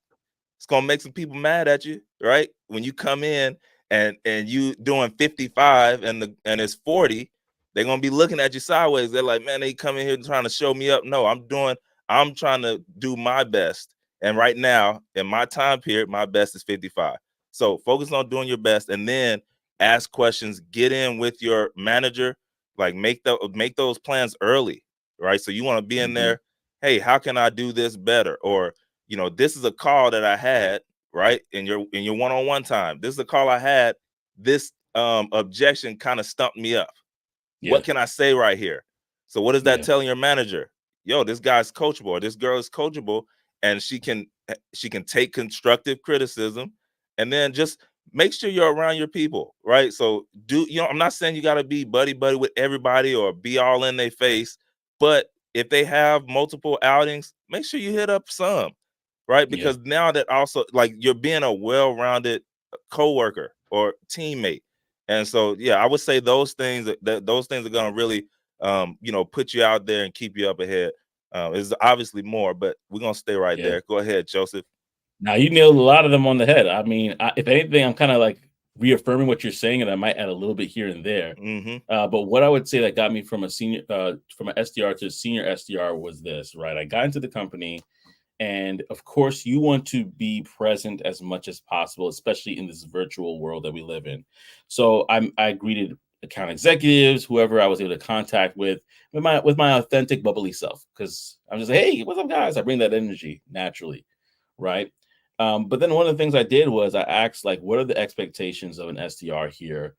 It's gonna make some people mad at you, right? When you come in and you doing 55 and it's 40, they're gonna be looking at you sideways. They're like, man, they come in here trying to show me up. No, I'm trying to do my best. And right now, in my time period, my best is 55. So focus on doing your best, and then ask questions, get in with your manager, like make those plans early, right? So you want to be in there, hey, how can I do this better? Or, this is a call that I had, right? In your one-on-one time. This is a call I had. This objection kind of stumped me up. Yeah. What can I say right here? So what is that Yeah. telling your manager? Yo, this guy's coachable, or this girl is coachable, and she can take constructive criticism, and then just make sure you're around your people, right? So I'm not saying you got to be buddy with everybody or be all in their face, but if they have multiple outings, make sure you hit up some, right? Yeah. Because now that also, like, you're being a well-rounded coworker or teammate. And so, yeah, I would say those things are going to really, put you out there and keep you up ahead. There's obviously more, but we're going to stay right Yeah. there. Go ahead, Joseph. Now, you nailed a lot of them on the head. I mean, if anything, I'm kind of like reaffirming what you're saying, and I might add a little bit here and there. But what I would say that got me from a senior, from an SDR to a senior SDR was this, right? I got into the company, and of course, you want to be present as much as possible, especially in this virtual world that we live in. So I greeted account executives, whoever I was able to contact with my authentic, bubbly self, because I'm just like, hey, what's up, guys? I bring that energy naturally, right? But then one of the things I did was I asked, like, what are the expectations of an SDR here?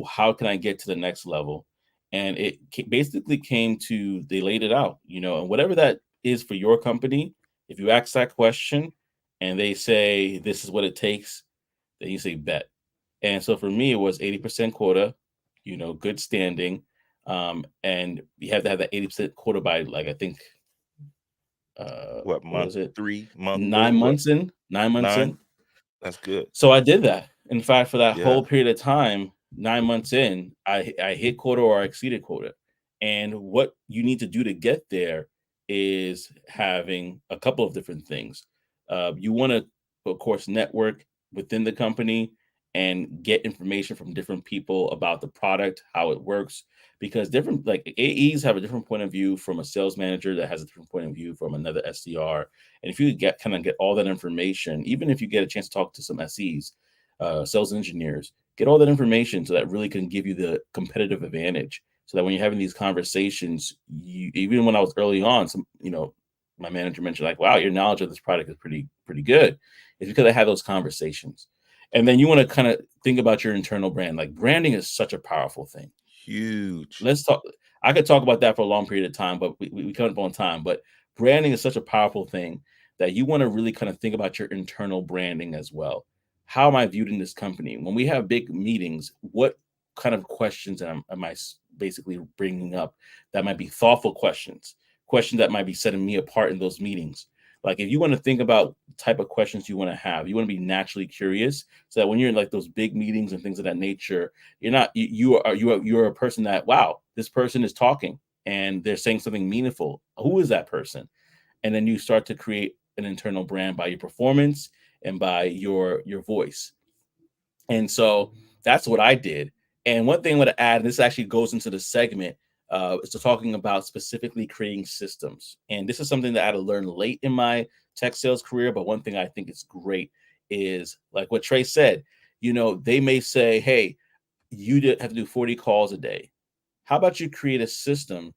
How can I get to the next level? And it basically came to, they laid it out, and whatever that is for your company, if you ask that question and they say, this is what it takes, then you say, bet. And so for me, it was 80% quota, good standing. And you have to have that 80% quota by, like, I think, What what month? was it? 3, month 9 3, what? months in, 9 months 9. in. That's good. So I did that. In fact, for that Yeah. whole period of time, 9 months in, I hit quota or I exceeded quota. And what you need to do to get there is having a couple of different things. You want to, of course, network within the company and get information from different people about the product, how it works, because different, like, AEs have a different point of view from a sales manager that has a different point of view from another SDR. And if you get all that information, even if you get a chance to talk to some SEs, sales engineers, get all that information so that really can give you the competitive advantage. So that when you're having these conversations, even when I was early on, my manager mentioned, like, wow, your knowledge of this product is pretty good. It's because I had those conversations. And then you want to kind of think about your internal brand. Like, branding is such a powerful thing. Huge. Let's talk. I could talk about that for a long period of time, but we come up on time. But branding is such a powerful thing that you want to really kind of think about your internal branding as well. How am I viewed in this company? When we have big meetings, what kind of questions am I basically bringing up that might be thoughtful questions that might be setting me apart in those meetings? Like, if you want to think about the type of questions you want to have, you want to be naturally curious, so that when you're in, like, those big meetings and things of that nature, you're not you're a person that, wow, this person is talking and they're saying something meaningful. Who is that person? And then you start to create an internal brand by your performance and by your voice. And so that's what I did. And one thing I want to add, and this actually goes into the segment, is to talking about specifically creating systems. And this is something that I had to learn late in my tech sales career. But one thing I think is great is, like what Trey said, they may say, hey, you have to do 40 calls a day. How about you create a system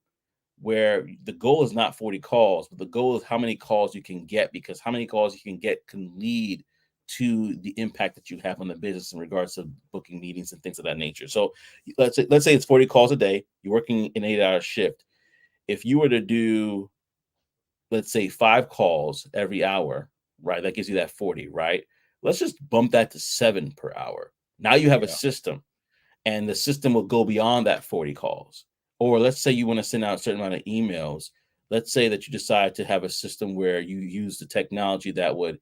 where the goal is not 40 calls, but the goal is how many calls you can get, because how many calls you can get can lead to the impact that you have on the business in regards to booking meetings and things of that nature. So let's say it's 40 calls a day. You're working an 8-hour shift. If you were to do, let's say, 5 calls every hour, right? That gives you that 40, right? Let's just bump that to 7 per hour. Now you have a Yeah. system, and the system will go beyond that 40 calls. Or let's say you want to send out a certain amount of emails. Let's say that you decide to have a system where you use the technology that would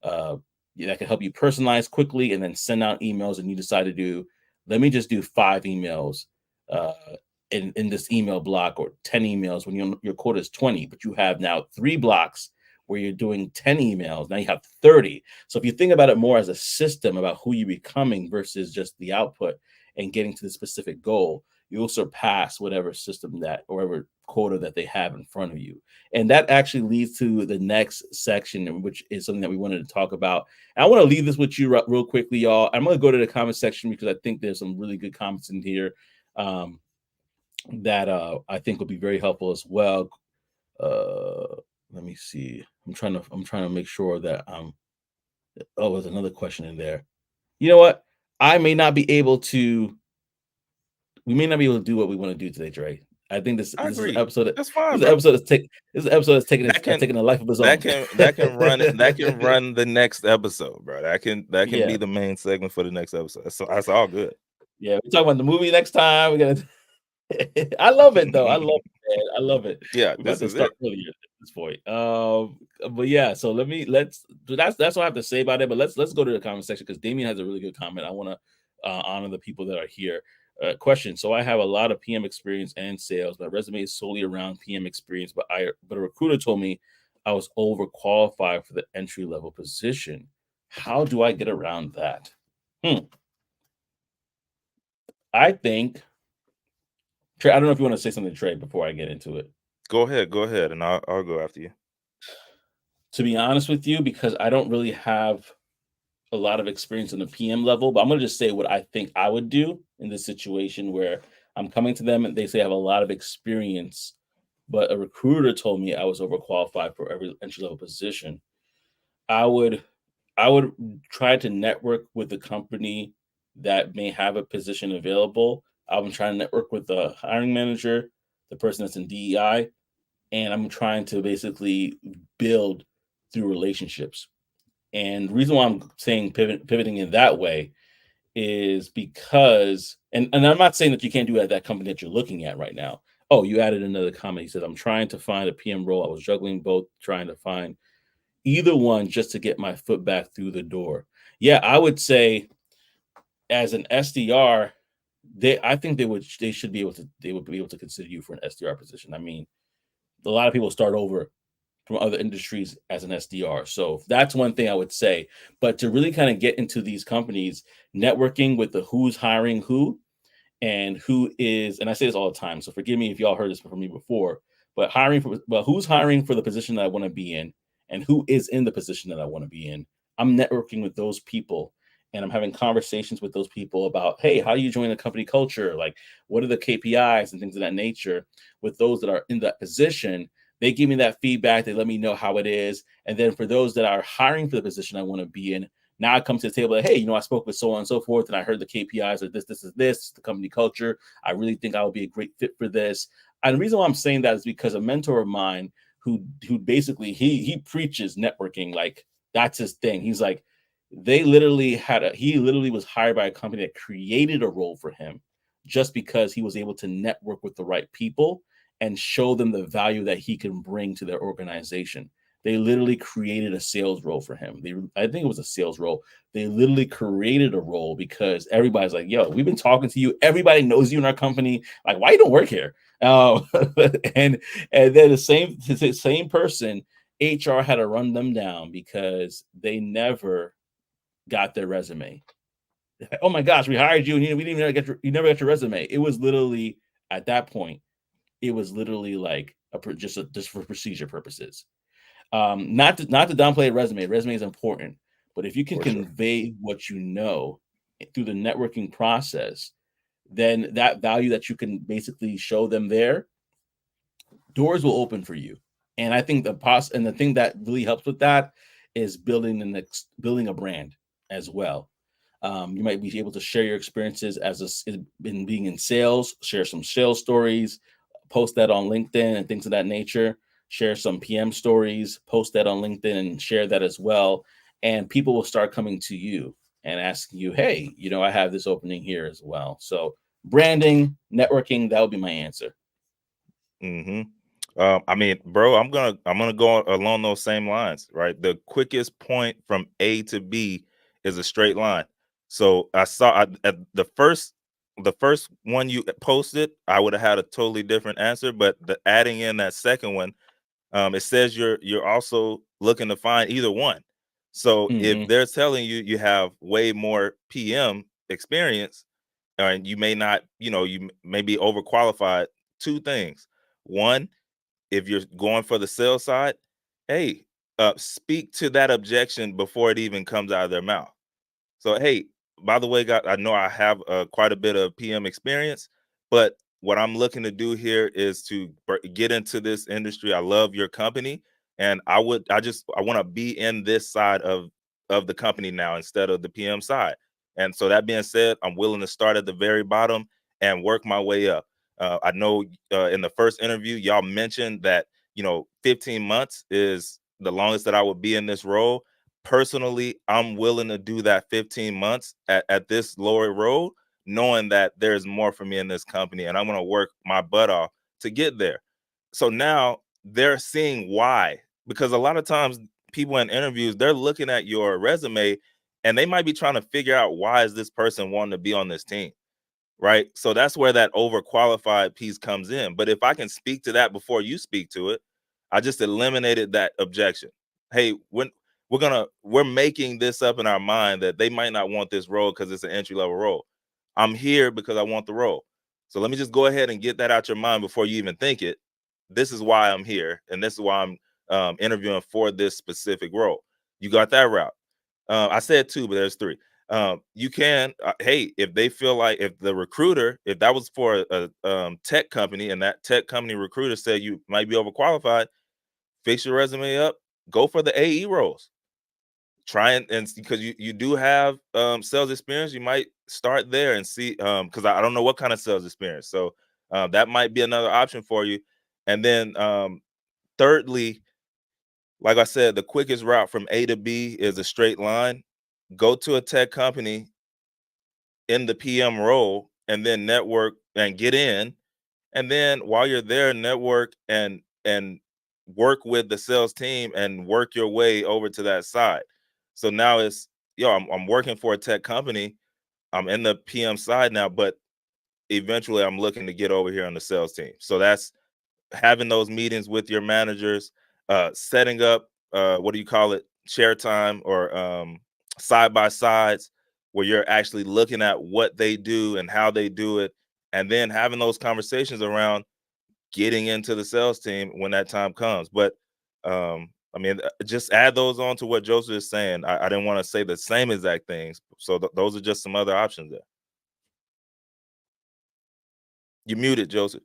uh, that can help you personalize quickly and then send out emails. And you decide to do, let me just do 5 emails uh, in this email block, or 10 emails when your quota is 20, but you have now 3 blocks where you're doing 10 emails. Now you have 30. So if you think about it more as a system about who you're becoming versus just the output and getting to the specific goal, you'll surpass whatever system that or whatever quota that they have in front of you. And that actually leads to the next section, which is something that we wanted to talk about. And I want to leave this with you real quickly, y'all. I'm going to go to the comment section because I think there's some really good comments in here that I think will be very helpful as well. Let me see. I'm trying to make sure that oh, there's another question in there. You know what? I may not be able to. We may not be able to do what we want to do today, Trey. I think this is an episode. That's fine. This episode is taking a life of its own. That can run the next episode, bro. That can be the main segment for the next episode. So that's all good. Yeah, we're talking about the movie next time. We're gonna. I love it though. I love it, man. I love it. Yeah, we're about to start earlier at this point. But yeah, so that's what I have to say about it. But let's go to the comment section because Damien has a really good comment. I want to honor the people that are here. Question. So I have a lot of PM experience and sales. My resume is solely around PM experience, but a recruiter told me I was overqualified for the entry level position. How do I get around that? I think. Trey, I don't know if you want to say something, Trey, before I get into it. Go ahead, and I'll go after you. To be honest with you, because I don't really have a lot of experience in the PM level, but I'm going to just say what I think I would do in this situation where I'm coming to them and they say I have a lot of experience, but a recruiter told me I was overqualified for every entry level position. I would try to network with the company that may have a position available. I'm trying to network with the hiring manager, the person that's in DEI, and I'm trying to basically build through relationships. And the reason why I'm saying pivoting in that way is because, and I'm not saying that you can't do it at that company that you're looking at right now. Oh, you added another comment. He said, I'm trying to find a PM role. I was juggling both, trying to find either one just to get my foot back through the door. Yeah, I would say as an SDR, I think they would be able to consider you for an SDR position. I mean, a lot of people start over from other industries as an SDR. So that's one thing I would say. But to really kind of get into these companies, networking with the who's hiring who and who is, and I say this all the time, so forgive me if y'all heard this from me before, but who's hiring for the position that I want to be in and who is in the position that I want to be in. I'm networking with those people and I'm having conversations with those people about, hey, how do you join the company culture? Like, what are the KPIs and things of that nature with those that are in that position? They give me that feedback. They let me know how it is. And then for those that are hiring for the position I want to be in, now I come to the table like, hey, I spoke with so on and so forth, and I heard the KPIs of this, the company culture. I really think I would be a great fit for this. And the reason why I'm saying that is because a mentor of mine who basically he preaches networking, like that's his thing. He's like, he literally was hired by a company that created a role for him just because he was able to network with the right people and show them the value that he can bring to their organization. They literally created a sales role for him. I think it was a sales role. They literally created a role because everybody's like, yo, we've been talking to you. Everybody knows you in our company. Like, why you don't work here? And then the same person, HR had to run them down because they never got their resume. Oh my gosh, we hired you and we didn't even you never got your resume. It was literally at that point, it was literally like just for procedure purposes. Not to downplay a resume. Resume is important, but if you can convey what you know through the networking process, then that value that you can basically show them there, doors will open for you. And I think the thing that really helps with that is building a brand as well. You might be able to share your experiences in being in sales, share some sales stories, post that on LinkedIn and things of that nature. Share some PM stories, post that on LinkedIn and share that as well. And people will start coming to you and asking you, hey, I have this opening here as well. So branding, networking, that would be my answer. I mean, bro, I'm gonna go along those same lines, right? The quickest point from A to B is a straight line. So I saw at the first one you posted, I would have had a totally different answer, but adding in that second one, it says you're also looking to find either one. So if they're telling you have way more PM experience, and you may not, you may be overqualified. Two things. One, if you're going for the sales side, hey, speak to that objection before it even comes out of their mouth. So, hey, by the way, guys, I know I have quite a bit of PM experience, but what I'm looking to do here is to get into this industry. I love your company, and I want to be in this side of the company now instead of the PM side. And so that being said, I'm willing to start at the very bottom and work my way up. I know in the first interview, y'all mentioned that 15 months is the longest that I would be in this role. Personally, I'm willing to do that 15 months at this lower role, knowing that there's more for me in this company, and I'm going to work my butt off to get there. So now they're seeing why, because a lot of times people in interviews, they're looking at your resume and they might be trying to figure out, why is this person wanting to be on this team? Right. So that's where that overqualified piece comes in. But if I can speak to that before you speak to it, I just eliminated that objection. Hey, when we're making this up in our mind that they might not want this role because it's an entry level role. I'm here because I want the role. So let me just go ahead and get that out your mind before you even think it. This is why I'm here, and this is why I'm interviewing for this specific role. You got that route. I said two, but there's three. You can, hey, if they feel like, if the recruiter, if that was for a tech company and that tech company recruiter said you might be overqualified, fix your resume up, go for the AE roles. Try and because you do have sales experience, you might start there and see, because I don't know what kind of sales experience. So that might be another option for you. And then thirdly, like I said, the quickest route from A to B is a straight line. Go to a tech company in the PM role and then network and get in. And then while you're there, network and work with the sales team and work your way over to that side. So now it's, I'm working for a tech company. I'm in the PM side now, but eventually I'm looking to get over here on the sales team. So that's having those meetings with your managers, setting up what do you call it, share time or side by sides, where you're actually looking at what they do and how they do it, and then having those conversations around getting into the sales team when that time comes. But I mean, just add those on to what Joseph is saying. I didn't want to say the same exact things, so those are just some other options there. You muted, Joseph.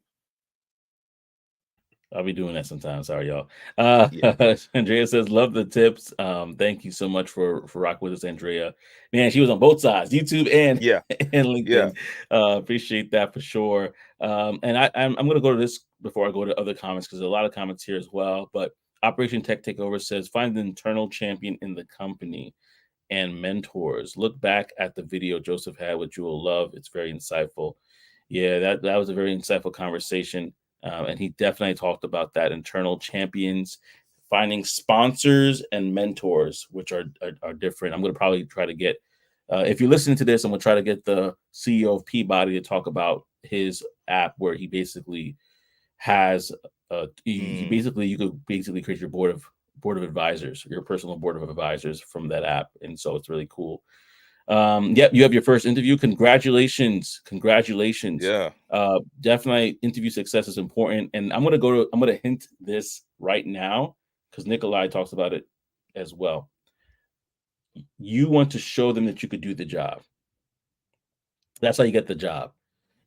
I'll be doing that sometimes. Sorry, y'all. Yeah. Andrea says, love the tips. Thank you so much for rock with us, Andrea. Man, she was on both sides, YouTube and Yeah. and Yeah. LinkedIn. Appreciate that for sure. And I'm going to go to this before I go to other comments, because there's a lot of comments here as well. But Operation Tech Takeover says, find an internal champion in the company and mentors. Look back at the video Joseph had with Jewel Love. It's very insightful. Yeah, that was a very insightful conversation. And he definitely talked about that, internal champions, finding sponsors and mentors, which are different. I'm going to probably try to get, if you're listening to this, I'm going to try to get the CEO of Peabody to talk about his app, where he basically has, you could basically create your board of advisors, your personal board of advisors from that app. And so it's really cool. Yep, you have your first interview. Congratulations. Yeah. Definitely interview success is important. And I'm gonna hint this right now, because Nikolai talks about it as well. You want to show them that you could do the job. That's how you get the job.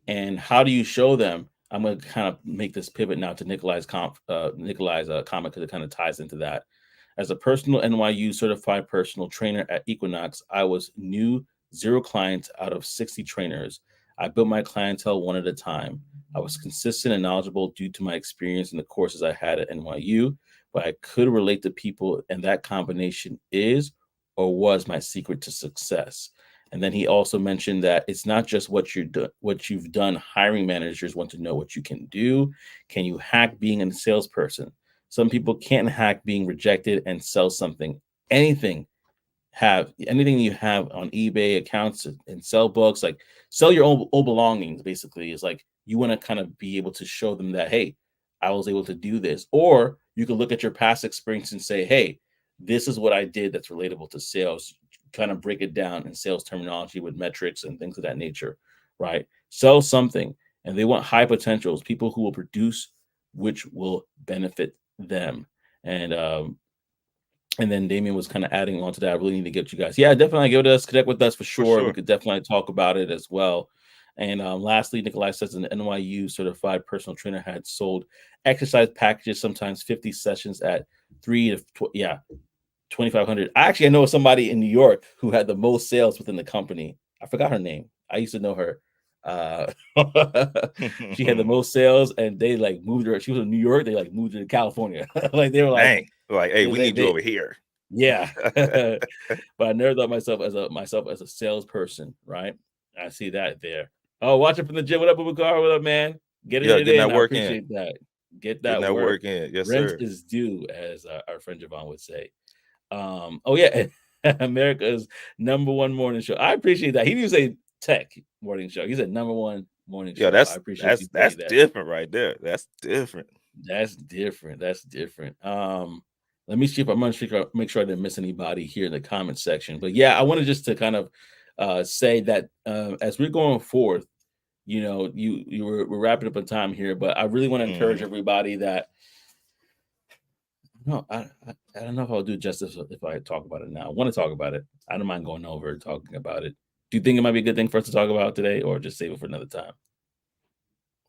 And how do you show them? I'm going to kind of make this pivot now to Nikolai's comment, because it kind of ties into that. As a personal NYU certified personal trainer at Equinox, I was new, 0 clients out of 60 trainers. I built my clientele one at a time. I was consistent and knowledgeable due to my experience in the courses I had at NYU, but I could relate to people, and that combination is or was my secret to success. And then he also mentioned that it's not just what you've done. Hiring managers want to know what you can do. Can you hack being a salesperson? Some people can't hack being rejected and sell something. Anything you have on eBay accounts and sell books, like sell your own belongings, basically. Is like, you want to kind of be able to show them that, hey, I was able to do this. Or you can look at your past experience and say, hey, this is what I did that's relatable to sales. Kind of break it down in sales terminology with metrics and things of that nature. right? Sell something, and they want high potentials, people who will produce, which will benefit them. And and then Damien was kind of adding on to that. I really need to get you guys. Yeah, definitely give us connect with us for For sure. We sure. could definitely talk about it as well. And lastly, Nikolai says an NYU certified personal trainer had sold exercise packages, sometimes 50 sessions at 2,500. I know somebody in New York who had the most sales within the company. I forgot her name. I used to know her. Uh, she had the most sales, and they like moved her. She was in New York. They like moved her to California. Like they were like, Dang. Like, hey, we need you they over here. yeah. But I never thought myself as a salesperson, right? I see that there. Oh, watching from the gym. What up, Bubakar? What up, man? Getting Yeah, it getting in. that I work in. appreciate that. Get Getting that that work. work in. Yes, Rent sir. is due, as our friend Javon would say. Oh yeah, America's #1 morning show. I appreciate that. He didn't say tech morning show. He said #1 morning Yeah, show. I appreciate you that's saying that. different right there. That's different. That's different. That's different. Let me see if I'm gonna make sure I didn't miss anybody here in the comment section. But yeah, I wanted just to kind of say that as we're going forth, we're wrapping up on time here, but I really want to encourage Mhm. everybody that no, I don't know if I'll do justice if I talk about it now. I want to talk about it. I don't mind going over and talking about it. Do you think it might be a good thing for us to talk about today, or just save it for another time?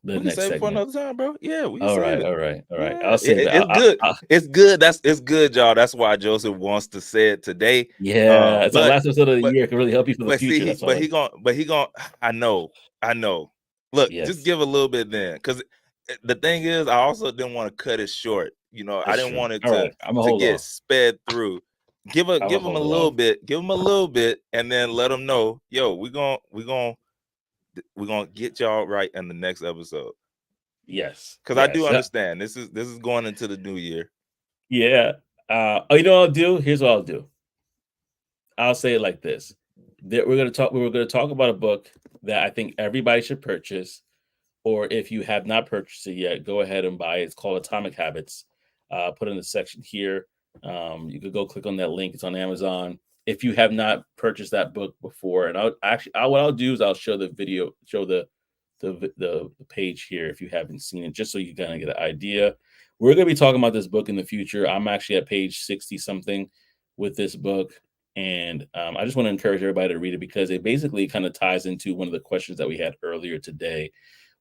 The We can next save it for segment. another time, bro. Yeah, we can All save right, it. all right, all right. Yeah, I'll save it. it's good. I'll It's good. It's good, y'all. That's why Joseph wants to say it today. Yeah, it's our But last episode of the but year. Can really help you for the but see, future. That's all. he gon' I know. Look, just Yes, give a little bit then, because the thing is, I also didn't want to cut it short. I that's didn't true. want it All right, I'm gonna to hold get off. sped through. I'm gonna Give him a hold little off. bit, and then let him know, yo, we're gonna get y'all right in the next episode. Yes, Because I do yes, understand this is going into the new year. yeah. You know what I'll do? Here's what I'll do. I'll say it like this: that we're gonna talk. We were gonna talk about a book that I think everybody should purchase, or if you have not purchased it yet, go ahead and buy it. It's called Atomic Habits. Put in the section here. You could go click on that link. It's on Amazon. If you have not purchased that book before, and what I'll do is I'll show the video, show the page here if you haven't seen it, just so you kind of get an idea. We're going to be talking about this book in the future. I'm actually at page 60 something with this book. And I just want to encourage everybody to read it because it basically kind of ties into one of the questions that we had earlier today,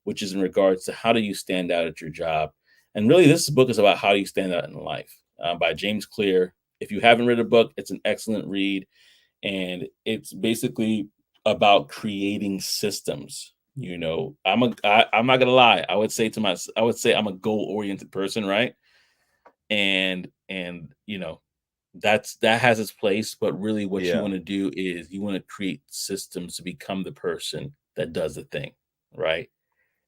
which is in regards to how do you stand out at your job. And really, this book is about how you stand out in life by James Clear. If you haven't read a book, it's an excellent read. And it's basically about creating systems. I'm not gonna lie. I would say I'm a goal oriented person, right? And that has its place, but really what you Yeah, want to do is you want to create systems to become the person that does the thing, right?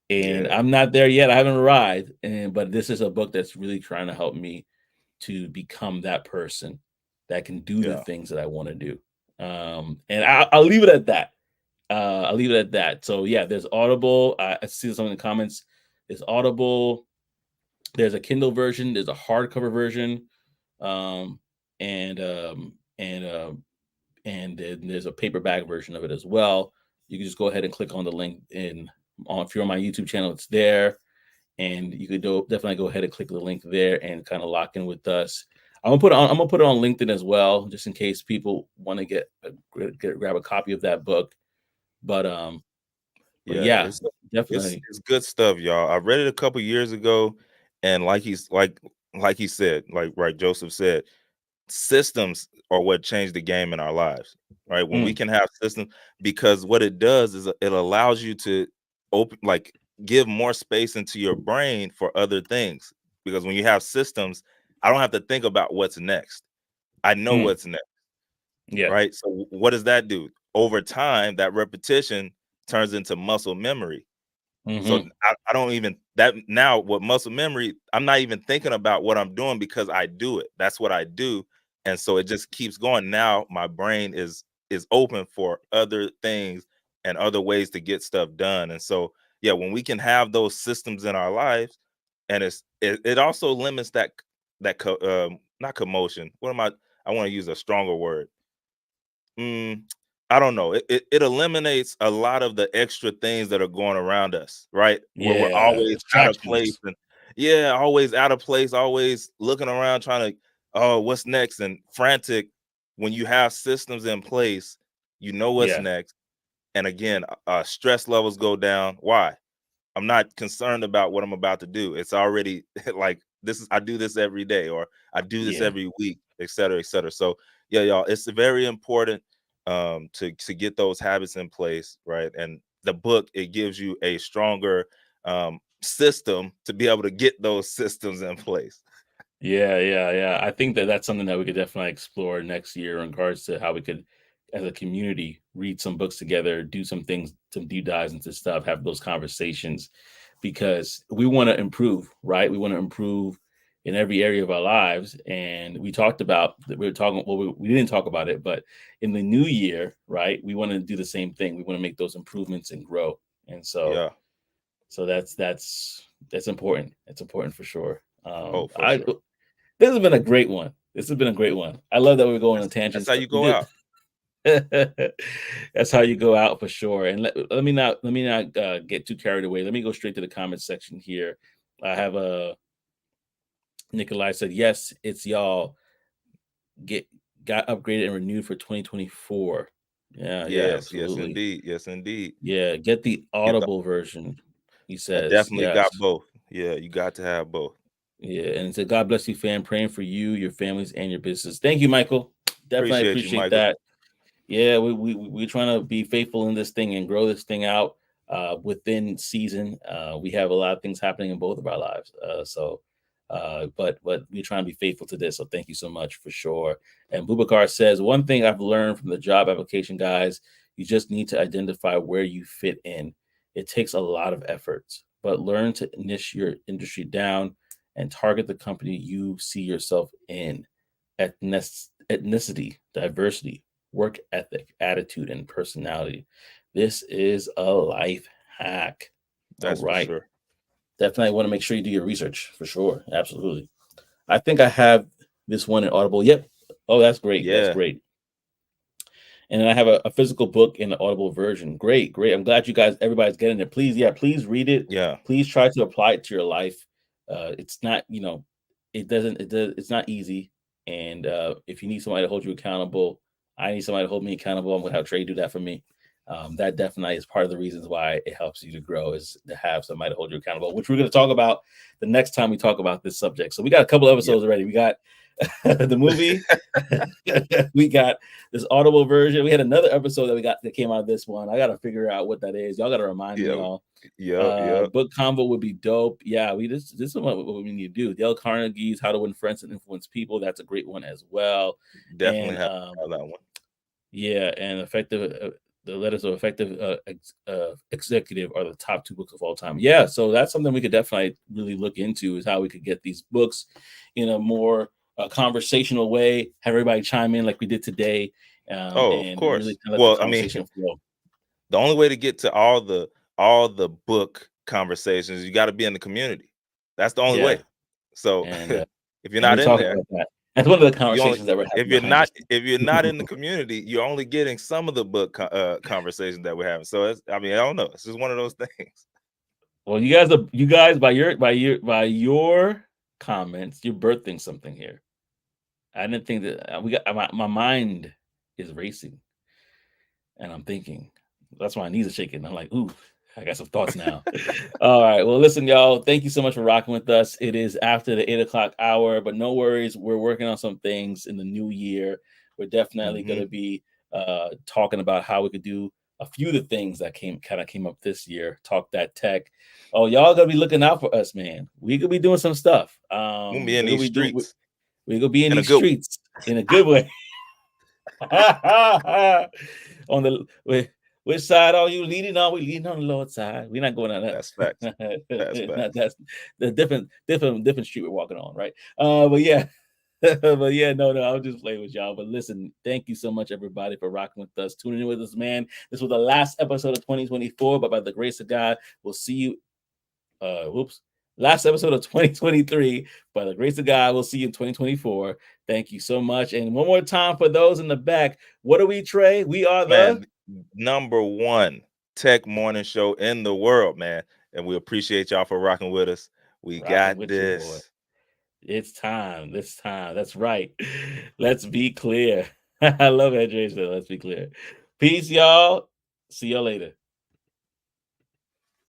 And yeah, I'm not there yet. I haven't arrived, but this is a book that's really trying to help me to become that person that can do the yeah, things that I want to do. And I'll leave it at that. I'll leave it at that. So yeah, there's Audible. I see some in the comments. There's Audible. There's a Kindle version. There's a hardcover version, um, and um, and uh, and then there's a paperback version of it as well. You can just go ahead and click on the link if you're on my YouTube channel, it's there, and you could definitely go ahead and click the link there and kind of lock in with us. I'm gonna put it on LinkedIn as well, just in case people want to grab a copy of that book. But but yeah. yeah, definitely. It's good stuff, y'all. I read it a couple years ago, and like he said, like right, Joseph said, systems are what change the game in our lives, right? When we Mm, can have systems, because what it does is it allows you to open, like, give more space into your brain for other things. Because when you have systems, I don't have to think about what's next. I know mm, what's next, yeah. right? So what does that do? Over time, that repetition turns into muscle memory. So Hmm. I don't even that now with muscle memory, I'm not even thinking about what I'm doing because I do it. That's what I do. And so it just keeps going. Now my brain is open for other things and other ways to get stuff done. And so yeah, when we can have those systems in our lives, and it also limits not commotion. What am I want to use a stronger word. I don't know. It eliminates a lot of the extra things that are going around us, right? Where we're Yeah, always out of place distractions. and always out of place, always looking around trying to, oh, what's next? And frantic. When you have systems in place, you know what's Yeah, next. And again, stress levels go down. Why? I'm not concerned about what I'm about to do. It's already like I do this every day, or I do this yeah. every week, et cetera, et cetera. So yeah, y'all, it's very important to get those habits in place, right? And the book, it gives you a stronger system to be able to get those systems in place. Yeah. I think that that's something that we could definitely explore next year in regards to how we could, as a community, read some books together, do some things, some deep dives into stuff, have those conversations, because we want to improve, right? We want to improve in every area of our lives. And we talked about that. We were talking, well, we didn't talk about it, but in the new year, right? We want to do the same thing. We want to make those improvements and grow. And Yeah. so that's important. It's important for sure. Oh, for I sure. This has been a great one. This has been a great one. I love that we're going on That's tangents. how you We go did. out. That's how you go out for sure. And let me not get too carried away. Let me go straight to the comments section here. I have a Nikolai said, yes, it's y'all get got upgraded and renewed for 2024. Yeah, Yes, absolutely. indeed. Yes, indeed. Yeah, get the Get the Audible version. He I says, definitely yes. got both. Yeah, you got to have both. Yeah, and it said, God bless you, fam. Praying for you, your families, and your business. Thank you, Michael. Definitely Appreciate you, appreciate Michael. that. Yeah, we're trying to be faithful in this thing and grow this thing out within season. We have a lot of things happening in both of our lives. But we're trying to be faithful to this. So thank you so much for sure. And Bubakar says, one thing I've learned from the job application guys, you just need to identify where you fit in. It takes a lot of efforts, but learn to niche your industry down and target the company you see yourself in. Ethnicity, diversity, work ethic, attitude, and personality. This is a life hack. All That's for right. sure. Definitely want to make sure you do your research for sure. Absolutely. I think I have this one in Audible. Yep. Oh, that's great. That's Yeah. great. And then I have a physical book in the Audible version. Great. I'm glad you guys, everybody's getting it. Please read it. Yeah. Please try to apply it to your life. It's not, it's not easy. And if you need somebody to hold you accountable, I need somebody to hold me accountable. I'm going to have Trey do that for me. That definitely is part of the reasons why it helps you to grow, is to have somebody to hold you accountable, which we're going to talk about the next time we talk about this subject. So we got a couple Yeah. episodes already. We got the movie. We got this Audible version. We had another episode that came out of this one. I got to figure out what that is. Y'all got to remind me, Yeah. y'all. Yeah. Book combo would be dope. Yeah, this is what we need to do. Dale Carnegie's How to Win Friends and Influence People. That's a great one as well. Definitely And have that one. yeah, and the Letters of Effective Executive are the top 2 books of all time. Yeah, so that's something we could definitely really look into, is how we could get these books in a more conversational way, have everybody chime in like we did today, Of and really course. kind of let the Well, I mean, conversation flow. the only way to get to all the book conversations, you got to be in the community. That's the only Yeah, way. So and if you're and not we're in talking there, about that. That's one of the you only conversations that we're if having you're behind the not scenes. if you're not in the community, you're only getting some of the book conversations that we're having. So I don't know. It's just one of those things. Well, you guys by your comments, you're birthing something here. I didn't think that we got my mind is racing, and I'm thinking. That's why my knees are shaking. I'm like, ooh, I got some thoughts now. All right. Well, listen, y'all. Thank you so much for rocking with us. It is after the 8 o'clock hour, but no worries. We're working on some things in the new year. We're definitely going to be talking about how we could do a few of the things that came up this year. Talk that tech. Oh, y'all gonna be looking out for us, man. We could be doing some stuff. We'll be in these streets We gonna be in in a these good streets in a good way. On the which side are you leaning on? We leaning on the Lord's side. We're not going on that. That's facts. That's facts. That's the different street we're walking on, right? But yeah. But yeah, no, I'll just play with y'all. But listen, thank you so much, everybody, for rocking with us, tuning in with us, man. This was the last episode of 2024, but by the grace of God, we'll see you. Last episode of 2023. By the grace of God, we'll see you in 2024. Thank you so much. And one more time for those in the back, what are we, Trey? We are the #1 tech morning show in the world, man. And we appreciate y'all for rocking with us. We got this. It's time. It's time. That's right. Let's be clear. I love that, Trey. Let's be clear. Peace, y'all. See y'all later.